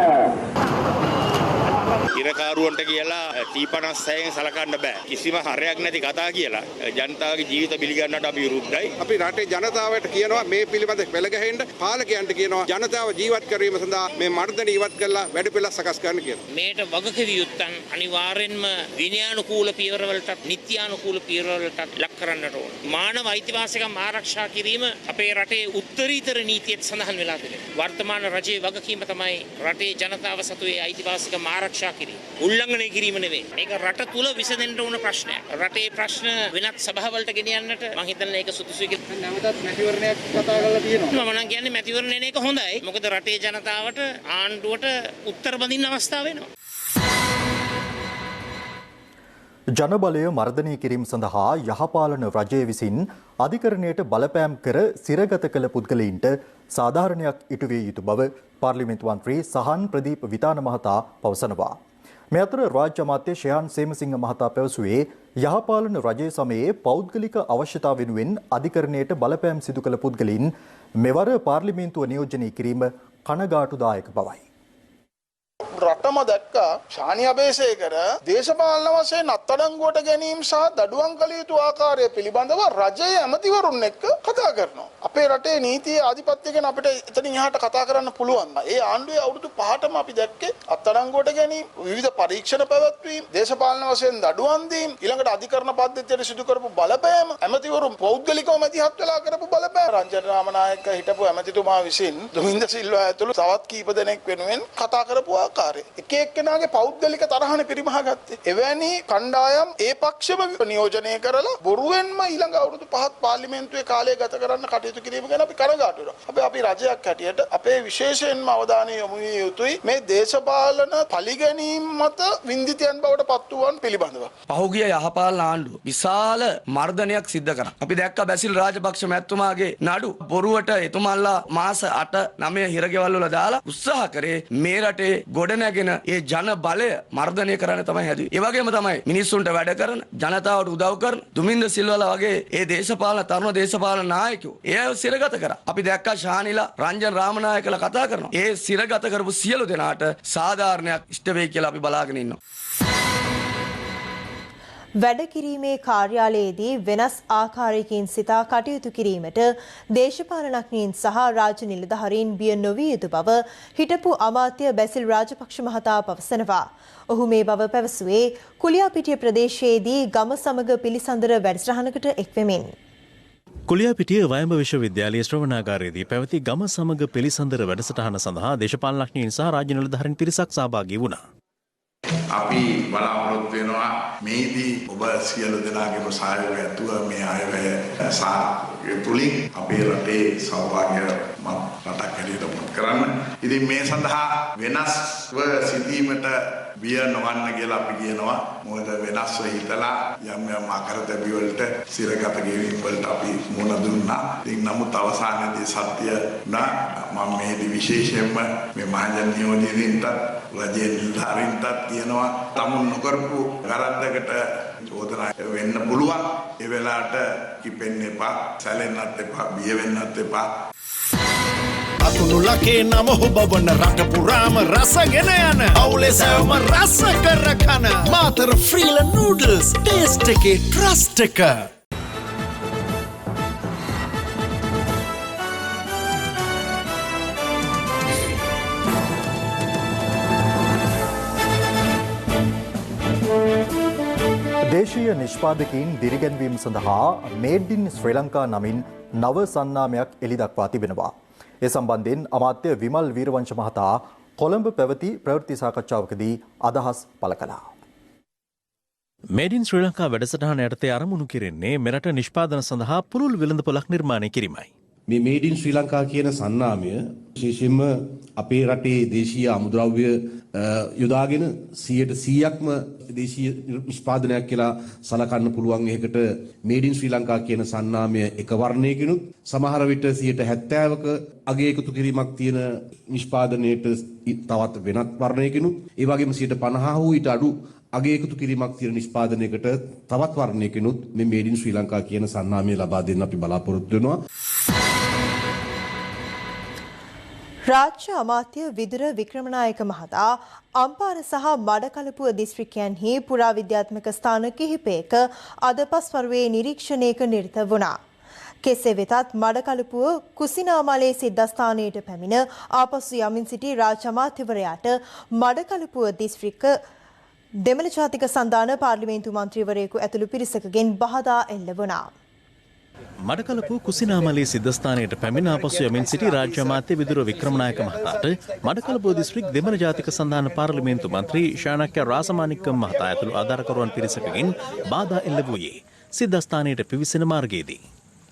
ඉරකාරුවන්ට කියලා T56න් සලකන්න බෑ. කිසිම හරයක් නැති කතා කියලා ජනතාවගේ ජීවිත බිලිගන්නට අපි විරුද්ධයි. අපි රටේ ජනතාවට කියනවා මේ පිළිබඳ පෙළ ගැහෙන්න පාලකයන්ට කියනවා ජනතාව ජීවත් කිරීම සඳහා මේ මර්ධන ඉවත් කරලා වැඩපිළිවෙල සකස් කරන්න කියලා. මේට වගකිව යුත්තන් අනිවාර්යෙන්ම විනයානුකූල පියවරවලට නිත්‍යානුකූල පියවරවලට ලක් කරන්නට ඕන. මානව අයිතිවාසිකම් ආරක්ෂා කිරීම අපේ රටේ උත්තරීතර නීතියට සඳහන් වෙලා තිබෙනවා. වර්තමාන රජයේ වගකීම තමයි රටේ ජනතාව සතුයේ අයිතිවාසිකම් ආරක්ෂා කිරීම. උල්ලංඝනය කිරීම නෙවෙයි. මේක රට තුල විසඳෙන්න ඕන ප්‍රශ්නයක්. රටේ ප්‍රශ්න වෙනත් සභාවලට ගෙනියන්නට මම හිතන්නේ ඒක සුදුසුයි කියලා. නැවතත් මැතිවරණයක් කතා කරලා තියෙනවා. මම නම් කියන්නේ මැතිවරණය එක හොඳයි. මොකද රටේ ජනතාවට ආණ්ඩුවට උත්තර බඳින්න අවස්ථාව වෙනවා. ජනබලය මර්ධනය කිරීම සඳහා යහපාලන රජය විසින් අධිකරණයට බලපෑම් කර සිරගත කළ පුද්ගලයින්ට සාධාරණයක් ඉටු විය යුතු බව පාර්ලිමේන්තු මන්ත්‍රී සහන් ප්‍රදීප විතාන මහතා පවසනවා. මේ අතර රාජ්‍ය අමාත්‍ය ශයාන් සේමසිංහ මහතා පැවසුවේ යහපාලන රජයේ සමයේ පෞද්ගලික අවශ්‍යතා වෙනුවෙන් අධිකරණයට බලපෑම් සිදු කළ පුද්ගලයින් මෙවර පාර්ලිමේන්තුව නියෝජනය කිරීම කනගාටුදායක බවයි. රටම දැක්කා ශානි අබේසේකර දේශපාලන වශයෙන් අත්අඩංගුවට ගැනීම සහ දඩුවම් කළ යුතු ආකාරය පිළිබඳව රජයේ ඇමතිවරුන් එක්ක කතා කරනවා. අපේ රටේ නීතියේ ආධිපත්‍ය ගැන අපිට එතනින් එහාට කතා කරන්න පුළුවන්. ඒ ආණ්ඩුවේ අවුරුදු 5ටම අපි දැක්කේ අත්අඩංගුවට ගැනීම, විවිධ පරීක්ෂණ පැවැත්වීම, දේශපාලන වශයෙන් දඩුවම් දීම, ඊළඟට අධිකරණ පද්ධතියට සිදු කරපු බලපෑම, ඇමතිවරුන් පෞද්ගලිකව මැදිහත් වෙලා කරපු බලපෑම. රංජන රාමනායක හිටපු ඇමතිතුමා විසින් දුමින්ද සිල්වා ඇතුළු තවත් කීප දෙනෙක් වෙනුවෙන් කතා කරපු ආකාරය. එක එක්කෙනාගේ පෞද්ගලික තරහන පිරිමහගත්තේ. එවැනි කණ්ඩායම් ඒ පක්ෂම නියෝජනය කරලා බොරුවෙන්ම ඊළඟ අවුරුදු 5ක් පාර්ලිමේන්තුවේ කාලය ගත කරන්න කටයුතු කිරීම ගැන අපි කනගාටු වෙනවා. අපි රජයක් හැටියට අපේ විශේෂයෙන්ම අවධානය යොමු විය යුතුයි මේ දේශපාලන පරිගැනීම් මත වින්දිතයන් බවට පත් වූවන් පිළිබඳව. පහුගිය යහපාලන ආණ්ඩුව විශාල මර්ධනයක් සිද්ධ කරා. අපි දැක්ක බැසිල් රාජපක්ෂ මැතිතුමාගේ නඩු බොරුවට එතුමන්ලා මාස 8-9 හිරගෙවල් වල දාලා උත්සාහ කරේ මේ රටේ ගොඩනැගෙන ඒ ජන බලය මර්ධනය කරන්න තමයි හැදුවේ. ඒ වගේම තමයි මිනිස්සුන්ට වැඩ කරන, ජනතාවට උදව් කරන දුමින්ද සිල්වලා වගේ ඒ දේශපාලන තරුණ දේශපාලන නායකයෝ ඒ අය සිරගත කරා. අපි දැක්කා ශානිලා රංජන් රාමනායකලා කතා කරනවා. ඒ සිරගත කරපු සියලු දෙනාට සාධාරණයක් ඉෂ්ට වෙයි කියලා අපි බලාගෙන ඉන්නවා. වැඩ කිරීමේ කාර්යාලයේදී වෙනස් ආකාරයකින් සිතා කටයුතු කිරීමට දේශපාලනඥයින් සහ රාජ්‍ය නිලධාරීන් බිය නොවිය යුතු බව හිටපු අමාත්‍ය බැසිල් රාජපක්ෂ මහතා පවසනවා. ඔහු මේ බව පැවසුවේ කුලියාපිටිය ප්‍රදේශයේදී ගම සමග පිළිසඳර වැඩසටහනකට එක්වෙමින්. කුලියාපිටිය වයඹ විශ්වවිද්‍යාලයේ ශ්‍රවණාගාරයේදී පැවති ගම සමග පිළිසඳර වැඩසටහන සඳහා දේශපාලනඥයින් සහ රාජ්‍ය නිලධාරීන් පිරිසක් සහභාගී වුණා. අපි බලාපොරොත්තු වෙනවා මේදී ඔබ සියලු දෙනාගේම සහයෝගය ඇතුව මේ අයවැය සාර්ථක තුලින් අපේ රටේ සෞභාග්‍යමත් රටක් හැටියට පත් කරන්න. ඉතින් මේ සඳහා වෙනස්ව සිටීමට බිය නොවන්න කියලා අපි කියනවා. මොකද වෙනස්ව හිතලා යම් යම් අකරතැබි වලට සිරගත ගෙවීම් වලට අපි මුණ දුන්නා. ඉතින් නමුත් අවසානයේදී සත්‍ය නා මම මේදී විශේෂයෙන්ම මේ මහජන නියෝජිතින්ට රජයේ නිලධාරීන්ටත් කියනවා තමුන් නොකරපු වැරද්දකට චෝදනා වෙන්න පුළුවන්. ඒ වෙලාවට කිපෙන්න එපා, සැලෙන්නත් එපා, බිය වෙන්නත් එපා. අතුණු ලකේ නම හොබවන රට පුරාම රසගෙන යන අවුලේ සෑම රස කර කන මාතර ෆ්‍රීල නූඩල්ස් ටේස්ට් එකේ ට්‍රස්ට් එක. දේශීය නිෂ්පාදකයින් දිරිගැන්වීම සඳහා මේඩ් ඉන් ශ්‍රී ලංකා නමින් නව සන්නාමයක් එළිදක්වා තිබෙනවා. ඒ සම්බන්ධයෙන් අමාත්‍ය විමල් වීරවංශ මහතා කොළඹ පැවති ප්‍රවෘත්ති සාකච්ඡාවකදී අදහස් පළ කළා. මේඩ් ඉන් ශ්‍රී ලංකා වැඩසටහන යටතේ අරමුණු කෙරෙන්නේ මෙරට නිෂ්පාදන සඳහා පුළුල් වෙළඳපොළක් නිර්මාණය කිරීමයි. මේ මේඩ් ඉන් ශ්‍රී ලංකා කියන සන්නාමය විශේෂයෙන්ම අපේ රටේ දේශීය අමුද්‍රව්‍ය යොදාගෙන 100%ක්ම දේශීය නිෂ්පාදනයක් කියලා සලකන්න පුළුවන්. ඒකට මේඩ් ඉන් ශ්‍රී ලංකා කියන සන්නාමය එක වර්ණයකිනුත් සමහර විට 70%ක අගය එකතු කිරීමක් තියෙන නිෂ්පාදනයේට තවත් වෙනත් වර්ණයකිනුත් ඒ වගේම 50% හෝ ඊට අඩු අගය එකතු කිරීමක් තියෙන නිෂ්පාදනයකට තවත් වර්ණයකිනුත් මේ මේඩ් ඉන් ශ්‍රී ලංකා කියන සන්නාමය ලබා දෙන්න අපි බලාපොරොත්තු වෙනවා. රාජ්‍ය අමාත්‍ය විදුර වික්‍රමනායක මහතා අම්පාර සහ මඩකලපුව දිස්ත්‍රික්කයන්හි පුරාවිද්‍යාත්මක ස්ථාන කිහිපයක අද පස්වරුවේ නිරීක්ෂණයක නිරත වුණා. කෙසේ වෙතත් මඩකලපුව කුසිනාමලේ සිද්ධාස්ථානයට පැමිණ ආපසු යමින් සිටි රාජ්‍ය අමාත්‍යවරයාට මඩකලපුව දිස්ත්‍රික්ක දෙමළ ජාතික සන්ධාන පාර්ලිමේන්තු මන්ත්‍රීවරයෙකු ඇතුළු පිරිසකගෙන් බහදා එල්ල වුණා. මඩකලපු කුසිනාමලේ සිද්ධාස්ථානයට පැමිණ ආපසු යමින් සිටි රාජ්‍ය අමාත්‍ය විදුර වික්‍රමනායක මහතාට මඩකලපුව දිස්ත්‍රික් දෙමළ ජාතික සන්ධාන පාර්ලිමේන්තු මන්ත්‍රී ශානක්‍ය රාසමාණික්කම් මහතා ඇතුළු ආධාරකරුවන් පිරිසකගෙන් බාධා එල්ල වූයේ සිද්ධාස්ථානයට පිවිසෙන මාර්ගයේදී.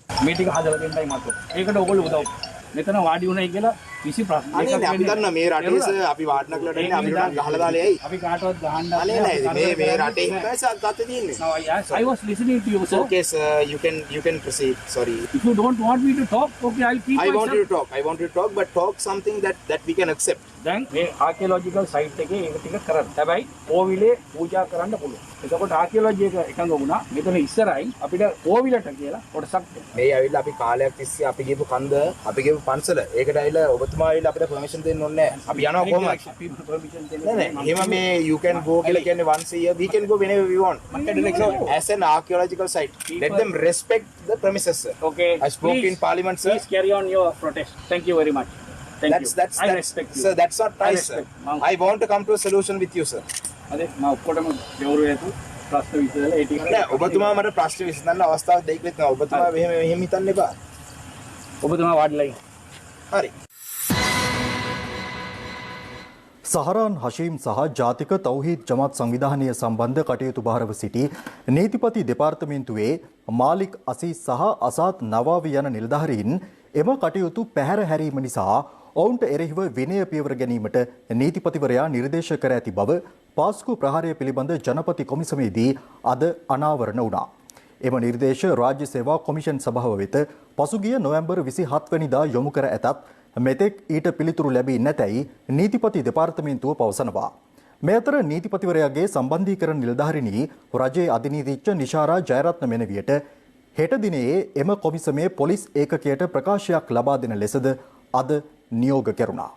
මේ ටික හදලා දෙන්නයි මතෝ. ඒකට ඕගොල්ලෝ උදව්. මෙතන වාඩි වුණයි කියලා කිසි ප්‍රශ්නයක් නැහැ. අපි දන්නා මේ රටේ අපි වාඩිනක් ලට ඉන්නේ අපිට නම් ගහලා දාලා එයි. අපි කාටවත් ගහන්න නැහැ. මේ රටේ හිතයි ගත තියෙන්නේ. No, yes, I was listening to you, sir. Okay, sir, you can proceed. Sorry. If you don't want me to talk, okay, I'll keep I want you to talk. I want you to talk, but talk something that we can accept. දැන් මේ ආකියොලොජිකල් site එකේ ඒක ටික කරන්න. හැබැයි ඕවිලේ පූජා කරන්න පුළුවන්. එතකොට ආකියොලොජි එක එකඟ වුණා. මෙතන ඉස්සරහින් අපිට ඕවිලට කියලා කොටසක් මේ ඇවිල්ලා අපි කාලයක් තිස්සේ අපි ගිහපු කන්ද, අපි ගිහපු පන්සල. ඒකට ඇවිල්ලා ඔබතුමා ඇවිල්ලා අපිට permission දෙන්න ඕනේ නැහැ. අපි යනවා කොහොමද? නෑ. එහෙම මේ you can go කියලා කියන්නේ once a year. We can go whenever we want. So, as an archaeological site, let them respect the premises, sir. Okay. I spoke in parliament, sir. Please carry on your protest. Thank you very much. That's I respect you. Sir, that's not nice, sir. I want to come to a solution with you, sir. අද මම ඔක්කොටම ගෞරවයතු ප්‍රශ්න විසඳලා ඒ ටික නෑ ඔබතුමා මට ප්‍රශ්න විසඳන්න අවස්ථාවක් දෙයිකෙත් නෑ. ඔබතුමා මෙහෙම හිතන්න එපා. ඔබතුමා වාඩිලා ඉන්න. හරි. සහරාන් හෂීම් සහ ජාතික තෞහීද් ජමාත් සංවිධානය සම්බන්ධ කටයුතු භාරව සිටි නීතිපති දෙපාර්තමේන්තුවේ මාලික් අසීස් සහ අසාත් නවාවි යන නිලධාරීන් එම කටයුතු පැහැර හැරීම නිසා ඔවුන්ට එරෙහිව විනය පියවර ගැනීමට නීතිපතිවරයා නිර්දේශ කර ඇති බව පාස්කු ප්‍රහාරය පිළිබඳ ජනපති කොමිසමේදී අද අනාවරණ වුණා. එම නිර්දේශ රාජ්‍ය සේවා කොමිෂන් සභාව වෙත පසුගිය නොවැම්බර් 27 වෙනිදා යොමු කර ඇතත් මෙතෙක් ඊට පිළිතුරු ලැබී නැතැයි නීතිපති දෙපාර්තමේන්තුව පවසනවා. මේ අතර නීතිපතිවරයාගේ සම්බන්ධීකරණ නිලධාරිනී රජයේ අධිනීතිඥ නිශාරා ජයරත්න මෙනවියට හෙට දිනයේ එම කොමිසමේ පොලිස් ඒකකයට ප්‍රකාශයක් ලබා දෙන ලෙසද අද නියෝග කෙරුණා.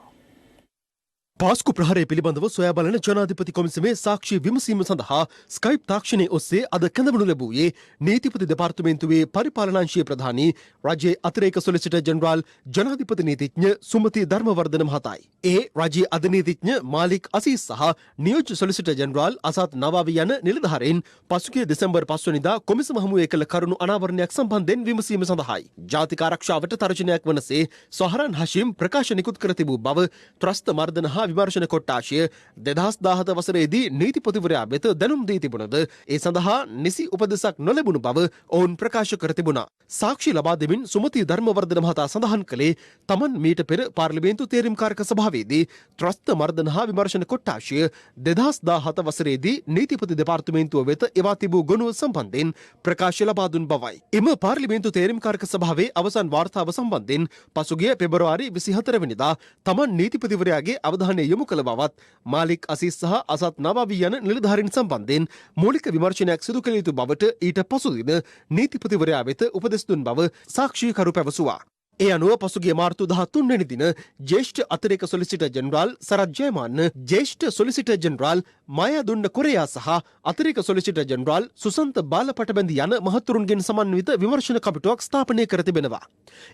පාස්කු ප්‍රහාරය පිළිබඳව සොයා බලන ජනාධිපති කොමිසමේ සාක්ෂි විමසීම සඳහා ස්කයිප් තාක්ෂණය ඔස්සේ අද කැඳවනු ලැබුවේ නීතිපති දෙපාර්තමේන්තුවේ පරිපාලනාංශීය ප්‍රධානී රජයේ අතිරේක සොලිසිටර් ජෙනරාල් ජනාධිපති නීතිඥ සුමති ධර්මවර්ධන මහතායි. ඒ රජයේ අධිනීතිඥ මාලික් අසීස් සහ නියෝජ්‍ය සොලිසිටර් ජෙනරාල් අසත් නවාවි යන නිලධාරීන් පසුගිය දෙසැම්බර් 5 වෙනිදා කොමිසම හමුවේ කළ කරුණු අනාවරණයක් සම්බන්ධයෙන් විමසීම සඳහායි. ජාතික ආරක්ෂාවට තර්ජනයක් වනසේ සොහරන් හෂීම් ප්‍රකාශ නිකුත් කර තිබූ බව ත්‍රස්ත මර්දන හා විමර්ශන කොට්ටාශය 2017 වසරේදී නීතිපතිවරයා වෙත දැනුම් දී තිබුණද ඒ සඳහා නිසි උපදෙසක් නොලැබුණු බව ඔවුන් ප්‍රකාශ කර තිබුණා. සාක්ෂි ලබා දෙමින් සුමති ධර්මවර්ධන මහතා සඳහන් කළේ තමන් මීට පෙර පාර්ලිමේන්තු තේරීම්කාරක සභාවේදී ත්‍රස්ත මර්දන හා විමර්ශන කොට්ටාශය 2017 වසරේදී නීතිපති දෙපාර්තමේන්තුව වෙත එවා තිබූ ගොනුව සම්බන්ධයෙන් ප්‍රකාශ ලබා දුන් බවයි. එම පාර්ලිමේන්තු තේරීම්කාරක සභාවේ අවසන් වාර්තාව සම්බන්ධයෙන් පසුගිය පෙබරවාරි 24 වෙනිදා තමන් නීතිපතිවරයාගේ අවධානය යොමු කළ බවත් මාලික් අසීස් සහ අසත් නවාවි යන නිලධාරීන් සම්බන්ධයෙන් මූලික විමර්ශනයක් සිදු කළ යුතු බවට ඊට පසුදින නීතිපතිවරයා වෙත උපදෙස් දුන් බව සාක්ෂිකරු පැවසුවා. ඒ අනුව පසුගිය මාර්තු 13 වෙනි දින ජ්‍යෙෂ්ඨ අතිරේක සොලිසිටර් ජෙනරාල් සරත් ජයමාන්න ජ්‍යෙෂ්ඨ සොලිසිටර් ජෙනරාල් මායාදුන්න කොරයා සහ අතිරේක සොලිසිටර් ජෙනරාල් සුසන්ත බාලපටබැඳි යන මහතුරුන්ගෙන් සමන්විත විමර්ශන කමිටුවක් ස්ථාපනය කර තිබෙනවා.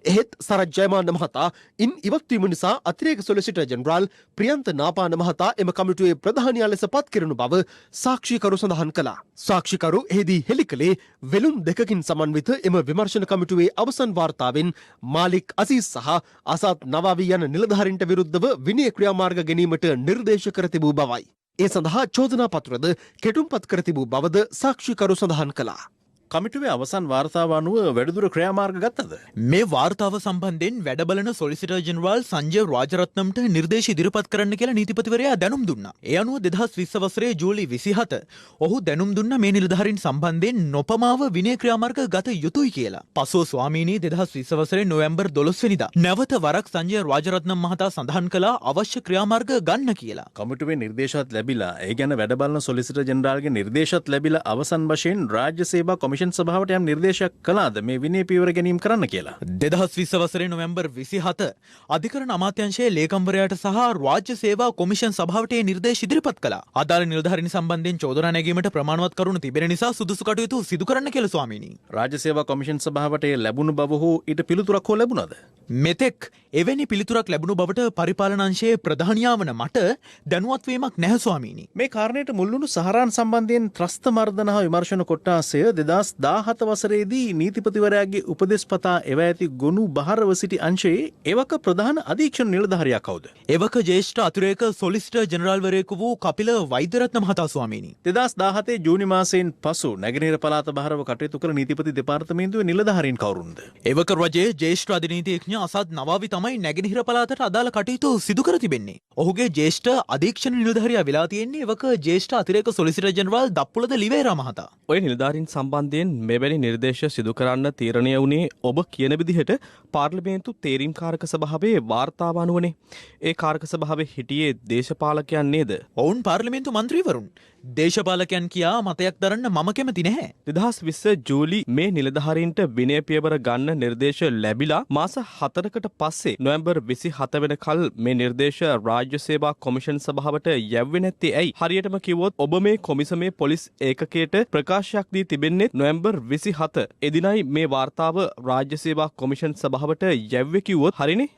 එහෙත් සරත් ජයමාන්න මහතා ඉන් ඉවත් වීම නිසා අතිරේක සොලිසිටර් ජෙනරාල් ප්‍රියන්ත නාපාන මහතා එම කමිටුවේ ප්‍රධානියා ලෙස පත් කෙරෙනු බව සාක්ෂිකරු සඳහන් කළා. සාක්ෂිකරු එහිදී හෙළි කළේ වෙළුම් දෙකකින් සමන්විත එම විමර්ශන කමිටුවේ අවසන් වාර්තාවෙන් මාලික් අසීස් සහ අසත් නවාවි යන නිලධාරීන්ට විරුද්ධව විනය ක්‍රියාමාර්ග ගැනීමට නිර්දේශ කර තිබූ බවයි. ඒ සඳහා චෝදනා පත්‍රද කෙටුම්පත් කර තිබූ බවද සාක්ෂිකරු සඳහන් කළා. කමිටුවේ අවසන් වාර්තාව අනුව වැඩිදුර ක්‍රියාමාර්ග ගත්තද? මේ වාර්තාව සම්බන්ධයෙන් වැඩබලන සොලිසිටර් ජෙනරාල් සංජය රාජරත්නම්ට නිර්දේශ ඉදිරිපත් කරන්න කියලා නීතිපතිවරයා දැනුම් දුන්නා. ඒ අනුව 2020 වසරේ ජූලි 27 ඔහු දැනුම් දුන්න මේ නිලධාරීන් සම්බන්ධයෙන් නොපමාව විනය ක්‍රියාමාර්ග ගත යුතුයි කියලා. පසුව ස්වාමීනී 2020 වසරේ නොවැම්බර් 12 වෙනිදා නැවත වරක් සංජය රාජරත්නම් මහතා සඳහන් කළා අවශ්‍ය ක්‍රියාමාර්ග ගන්න කියලා. කමිටුවේ නිර්දේශات ලැබිලා ඒ ගැන වැඩබලන සොලිසිටර් ජෙනරාල්ගේ නිර්දේශات ලැබිලා අවසන් වශයෙන් රාජ්‍ය සේවා කොමිෂන් සභාවට යම් නිර්දේශයක් කළාද මේ විනය පියවර ගැනීම කරන්න කියලා. 2020 වසරේ නොවැම්බර් 27 අධිකරණ අමාත්‍යාංශයේ ලේකම්වරයාට සහ රාජ්‍ය සේවා කොමිෂන් සභාවට මේ නිර්දේශ ඉදිරිපත් කළා. අදාළ නිලධාරීන් සම්බන්ධයෙන් චෝදනා නැගීමට ප්‍රමාණවත් කරුණු තිබෙන නිසා සුදුසු කටයුතු සිදු කරන්න කියලා ස්වාමීනි. රාජ්‍ය සේවා කොමිෂන් සභාවට ලැබුණු බව හෝ ඊට පිළිතුරක් හෝ ලැබුණාද? මෙතෙක් එවැනි පිළිතුරක් ලැබුණු බවට පරිපාලන අංශයේ ප්‍රධානියා වන මට දැනුවත් වීමක් නැහැ ස්වාමීනි. මේ කාරණයට මුල් වුණු සහරාන් සම්බන්ධයෙන් ත්‍රස්ත මර්දන හා විමර්ශන කොට්ටාසය 2017 වසරේදී නීතිපතිවරයාගේ උපදෙස්පතා එව ඇති ගොනු බහරව සිටි අංශයේ එවක ප්‍රධාන අධීක්ෂණ නිලධාරියා කවුද? එවක ජ්‍යෙෂ්ඨ අතිරේක සොලිසිටර් ජෙනරාල්වරයෙකු වූ කපිල වෛද්‍යරත්න මහතා ස්වාමීනි. 2017 ජූනි මාසයෙන් පසු නැගෙනහිර පළාත බහරව කටයුතු කළ නීතිපති දෙපාර්තමේන්තුවේ නිලධාරීන් කවුරුන්ද? එවක රජයේ ජ්‍යෙෂ්ඨ අධිනීතිඥ අසත් නවාවි තමයි නැගෙනහිර පළාතට අදාළ කටයුතු සිදු කර තිබෙන්නේ. ඔහුගේ ජ්‍යෙෂ්ඨ අධීක්ෂණ නිලධාරියා වෙලා තියෙන්නේ එවක ජ්‍යෙෂ්ඨ අතිරේක සොලිසිටර් ජෙනරාල් දප්පුලද ලිවේරා මහතා. ඔය නිලධාරීන් සම්බන්ධයෙන් මෙවැනි නිර්දේශ සිදු කරන්න තීරණය වුණේ ඔබ කියන විදිහට පාර්ලිමේන්තු තේරීම් කාරක සභාවේ වාර්තාව අනුවනේ. ඒ කාරක සභාවේ හිටියේ දේශපාලකයන් නේද? ඔවුන් පාර්ලිමේන්තු මන්ත්‍රීවරුන්. දේශපාලකයන් කියා මතයක් දරන්න මම කැමති නැහැ. 2020 ජූලි මේ නිලධාරීන්ට විනය පියවර ගන්න නිර්දේශ ලැබිලා මාස 4කට පස්සේ නොවැම්බර් 27 වෙනකල් මේ නිර්දේශ රාජ්‍ය සේවා කොමිෂන් සභාවට යැව්වේ නැත්තේ ඇයි? හරියටම කිව්වොත් ඔබ මේ කොමිසමේ පොලිස් ඒකකයට ප්‍රකාශයක් දී තිබෙන්නේ නොවැම්බර් 27. එදිනයි මේ වාර්තාව රාජ්‍ය සේවා කොමිෂන් සභාවට යැව්වේ කිව්වොත් හරිනේ?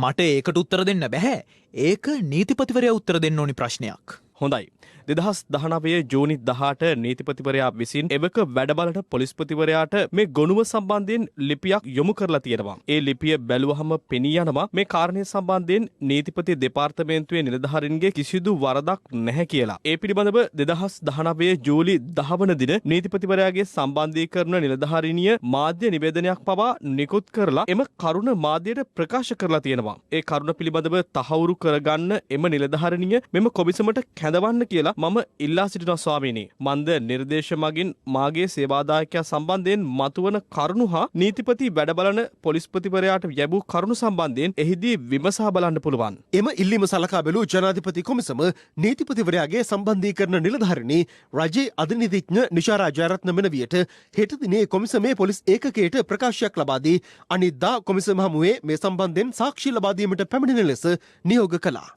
මට ඒකට උත්තර දෙන්න බැහැ. ඒක නීතිපතිවරයා උත්තර දෙන්න ඕනි ප්‍රශ්නයක්. හොඳයි. 2019 ජූනි 18 නීතිපතිවරයා විසින් එවක වැඩබලන පොලිස්පතිවරයාට මේ ගොනුව සම්බන්ධයෙන් ලිපියක් යොමු කරලා තියෙනවා. ඒ ලිපිය බැලුවහම පෙනී යනවා මේ කාරණේ සම්බන්ධයෙන් නීතිපති දෙපාර්තමේන්තුවේ නිලධාරීන්ගේ කිසිදු වරදක් නැහැ කියලා. ඒ පිළිබඳව 2019 ජූලි 10 වන දින නීතිපතිවරයාගේ සම්බන්ධීකරණ නිලධාරිනිය මාධ්‍ය නිවේදනයක් පවා නිකුත් කරලා එම කරුණ මාධ්‍යයට ප්‍රකාශ කරලා තියෙනවා. ඒ කරුණ පිළිබඳව තහවුරු කරගන්න එම නිලධාරිනිය මෙම කොමිසමට කැඳවන්න කියලා මම ඉල්ලා සිටිනවා ස්වාමීනි. මන්ද නිර්දේශ මගින් මාගේ සේවාදායකයා සම්බන්ධයෙන් මතුවන කරුණු හා නීතිපති වැඩබලන පොලිස්පතිවරයාට ලැබූ කරුණු සම්බන්ධයෙන් එහිදී විමසා බලන්න පුළුවන්. එම ඉල්ලීම සලකා බැලූ ජනාධිපති කොමිසම නීතිපතිවරයාගේ සම්බන්ධීකරණ නිලධාරිණී රජයේ අධිනීතිඥ නිශාරා ජයරත්න මෙනවියට හෙට දිනේ කොමිසමේ පොලිස් ඒකකයට ප්‍රකාශයක් ලබා දී අනිද්දා කොමිසම හමුවේ මේ සම්බන්ධයෙන් සාක්ෂි ලබා දීමට පැමිණෙන ලෙස නියෝග කළා.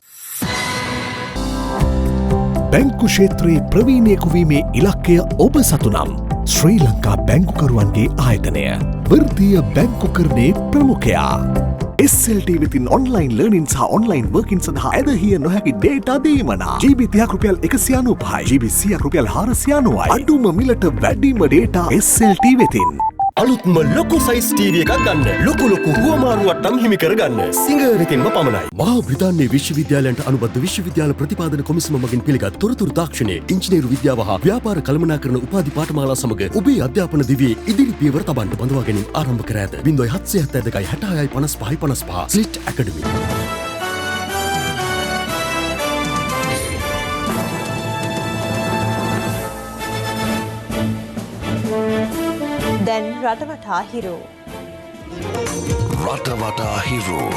බැංකු ක්ෂේත්‍රයේ ප්‍රවීණයෙකු වීමේ ඉලක්කය ඔබ සතු නම් ශ්‍රී ලංකා බැංකුකරුවන්ගේ ආයතනය වෘත්තීය බැංකුකරණයේ ප්‍රමුඛයා SLT වෙතින් ඔන්ලයින් ලර්නින් සහ ඔන්ලයින් වර්කින් සඳහා ඇදහිය නොහැකි ඩේටා දීමනා GB 30ක් රුපියල් 195යි GB 100ක් රුපියල් 490යි අඩුම මිලට වැඩිම ඩේටා SLT වෙතින් අලුත්ම ලොකු සයිස් ටීවී එකක් ගන්න. ලොකු හුවමාරුවට්ටම් හිමි කරගන්න. සිංහ වෙතින්ම පමණයි. මහා බ්‍රිතාන්‍ය විශ්වවිද්‍යාලයන්ට අනුබද්ධ විශ්වවිද්‍යාල ප්‍රතිපාදන කොමිසම මගින් පිළිගත් තොරතුරු තාක්ෂණයේ ඉංජිනේරු විද්‍යාව හා ව්‍යාපාර කළමනාකරණ උපාධි පාඨමාලා සමග ඔබේ අධ්‍යාපන දිවියේ ඉදිරි පියවර තබන්න බඳවා ගැනීම ආරම්භ කර ඇත. 0772 66 55 55 ස්ලිට් ඇකඩමි. දැන් රටවටා හිරෝ. රටවටා හිරෝ.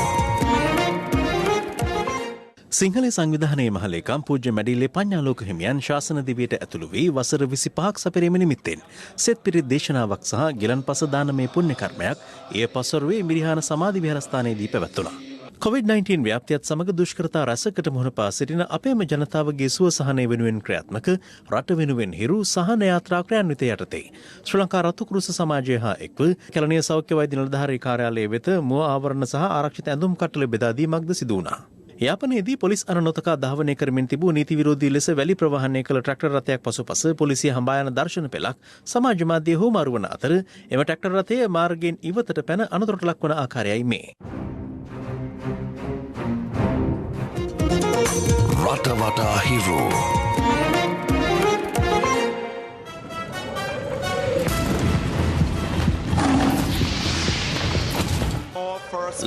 සිංහලේ සංවිධානයේ මහලේකම් පූජ්‍ය මැඩිල්ලේ පඤ්ඤාලෝක හිමියන් ශාසන දිවියට ඇතුළු වී වසර 25ක් සැපරීම නිමිත්තෙන් සෙත් පිරිත් දේශනාවක් සහ ගිලන්පස දානමය පුණ්‍ය කර්මයක් එය පසරුවේ මිරිහාන සමාධි විහාරස්ථානයේදී පැවැත්වුණා. COVID-19 ව්‍යාප්තියත් සමග දුෂ්කරතා රැසකට මුහුණ පා සිටින අපේම ජනතාවගේ සුව සහනය වෙනුවෙන් ක්‍රියාත්මක රට වෙනුවෙන් හිරු සහන යාත්‍රා ක්‍රියාන්විත යටතේ ශ්‍රී ලංකා රතු කුරුස සමාජය හා එක්ව කැලණිය සෞඛ්‍ය වෛද්‍ය නිලධාරී කාර්යාලයේ වෙත මුව ආවරණ සහ ආරක්ෂිත ඇඳුම් කට්ටල බෙදා දීමක්ද සිදු වුණා. යාපනයේදී පොලිස් අර නොතකා ධාවනය කරමින් තිබූ නීති විරෝධී ලෙස වැලි ප්‍රවාහනය කළ ට්‍රැක්ටර් රථයක් පසුපස පොලිසිය හඹා යන දර්ශන පෙළක් සමාජ මාධ්‍යයේ හුවමාරු වන අතර එම ට්‍රැක්ටර් රථය මාර්ගයෙන් ඉවතට පැන අනතුරට ලක්වන ආකාරයයි මේ. රටවටා හිරෝ.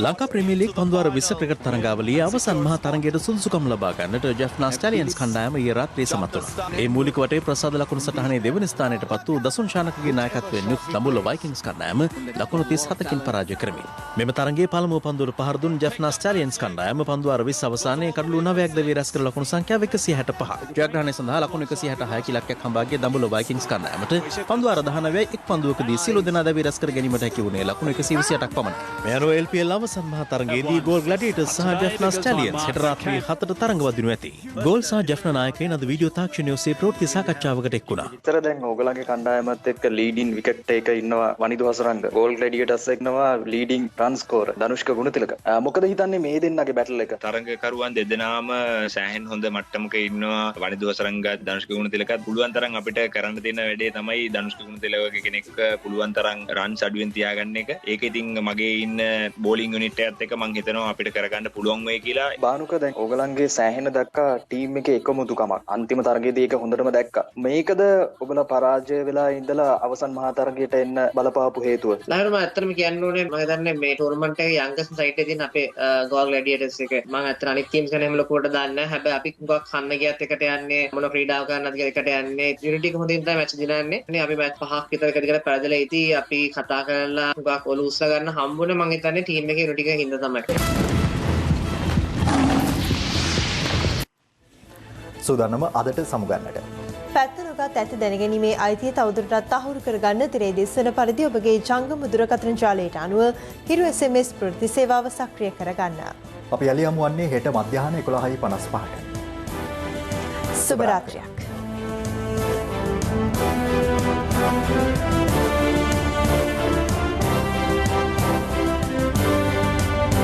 ලංකා ප්‍රීමියර් ලීග් පන්දුවාර 20 ක්‍රිකට් තරඟාවලියේ අවසන් මහා තරඟයට සුදුසුකම් ලබා ගන්නට ජෙෆ්නා ස්ටැලියන්ස් කණ්ඩායම ඊයේ රාත්‍රියේ සමත් වුණා. ඒ මූලික වටේ ප්‍රසාද ලකුණු සටහනේ දෙවන ස්ථානයට පත් වූ දසුන් ශානකගේ නායකත්වයෙන් යුත් දඹුල්ල වයිකින්ස් කණ්ඩායම ලකුණු 37කින් පරාජය කරමින් මෙම තරඟයේ පළමුව පන්දුවට පහර දුන් ජෙෆ්නා ස්ටැලියන්ස් කණ්ඩායම පන්දුවාර 20 අවසානයේ කඩලු 9ක් ද වීරස් කර ලකුණු සංඛ්‍යාව 165. ජයග්‍රහණය සඳහා ලකුණු 166 ඉලක්කයක් හඹාගේ දඹුල්ල වයිකින්ස් කණ්ඩායමට පන්දුවාර 19යි එක් පන්දුවකදී සියලු දෙනා ද වීරස් කර ගැනීමට හැකි වුණේ ලකුණු 128ක් පමණයි. මේ අනුව LPL අවසන් මහා තරඟයේදී ගෝල් ග්ලැඩියේටර්ස් සහ ජෙෆ්නා ස්ටැලියන්ස් හෙට රාත්‍රියේ 7ට තරඟ වදිනු ඇති. ගෝල් සහ ජෙෆ්නා නායකයින් අද වීඩියෝ තාක්ෂණය ඔස්සේ ප්‍රවෘත්ති සාකච්ඡාවකට එක් වුණා. ඉතර දැන් ඕගලන්ගේ කණ්ඩායමත් එක්ක ලීඩින් විකට් එක ඉන්නවා වනිදු හසරංග. ගෝල් ග්ලැඩියේටර්ස් එක්නවා ලීඩින් රන් ස්කෝරර් ධනුෂ්ක ගුණතිලක. මොකද හිතන්නේ මේ දෙන්නගේ බැටල් එක? තරඟකරුවන් දෙදෙනාම සෑහෙන හොඳ මට්ටමක ඉන්නවා. වනිදු හසරංගත් ධනුෂ්ක ගුණතිලකත් පුළුවන් තරම් අපිට කරන්න තියෙන වැඩේ තමයි ධනුෂ්ක ගුණතිලකගේ කෙනෙක් පුළුවන් තරම් රන්ස් අඩුවෙන් තියාගන්න එක. ඒක ඉතින් මගේ ඉන්න බෝලිං යුනිට් එකත් එක්ක මම හිතනවා අපිට කරගන්න පුළුවන් වෙයි කියලා. බානුක දැන් ඕගලන්ගේ සෑහෙන දක්කා ටීම් එකේ එකමුතුකමක් අන්තිම තරගයේදී ඒක හොඳටම දැක්කා. මේකද ඔයගොල්ලෝ පරාජය වෙලා ඉඳලා අවසන් මහා තරගයට එන්න බලපාපු හේතුව? ළඟට මම ඇත්තටම කියන්න ඕනේ මම හිතන්නේ මේ ටෝර්නමන්ට් එකේ යංගස්ට් සයිට් එකේ තියෙන අපේ ගෝල් ග්ලැඩියේටර්ස් එක මම ඇත්තට අනිත් ටීම්ස් ගැන එහෙම ලොකුවට දන්නේ නැහැ. හැබැයි අපි ගොක් කන්න ගියත් එකට යන්නේ මොන ක්‍රීඩාව කරන්නද කියලා එකට යන්නේ. යුනිටි එක හොඳින් තමයි මැච් දිනන්නේ. අපි මැච් 5ක් විතර එකට ගිහලා පරදලා ඉති අපි කතා කරලා ගොක් ඔලු උස්සලා ගන්න හම්බුනේ මම හිතන්නේ ටීම් එකේ යුනිටි එක හින්දා තමයි. සූදානම අදට සමුගන්නට. පැත්තනොගත් ඇති දැනගැනීමේ අයිතිය තවදුරටත් තහවුරු කරගන්න තිරේ දෙස්සන පරිදි ඔබගේ ජංගම දුරකථන ජාලයට අනුව හිරු SMS ප්‍රවෘත්ති සේවාව සක්‍රිය කරගන්න. අපි යලි යමු වන්නේ හෙට මධ්‍යහන 11:55ට. සුබ රාත්‍රියක්.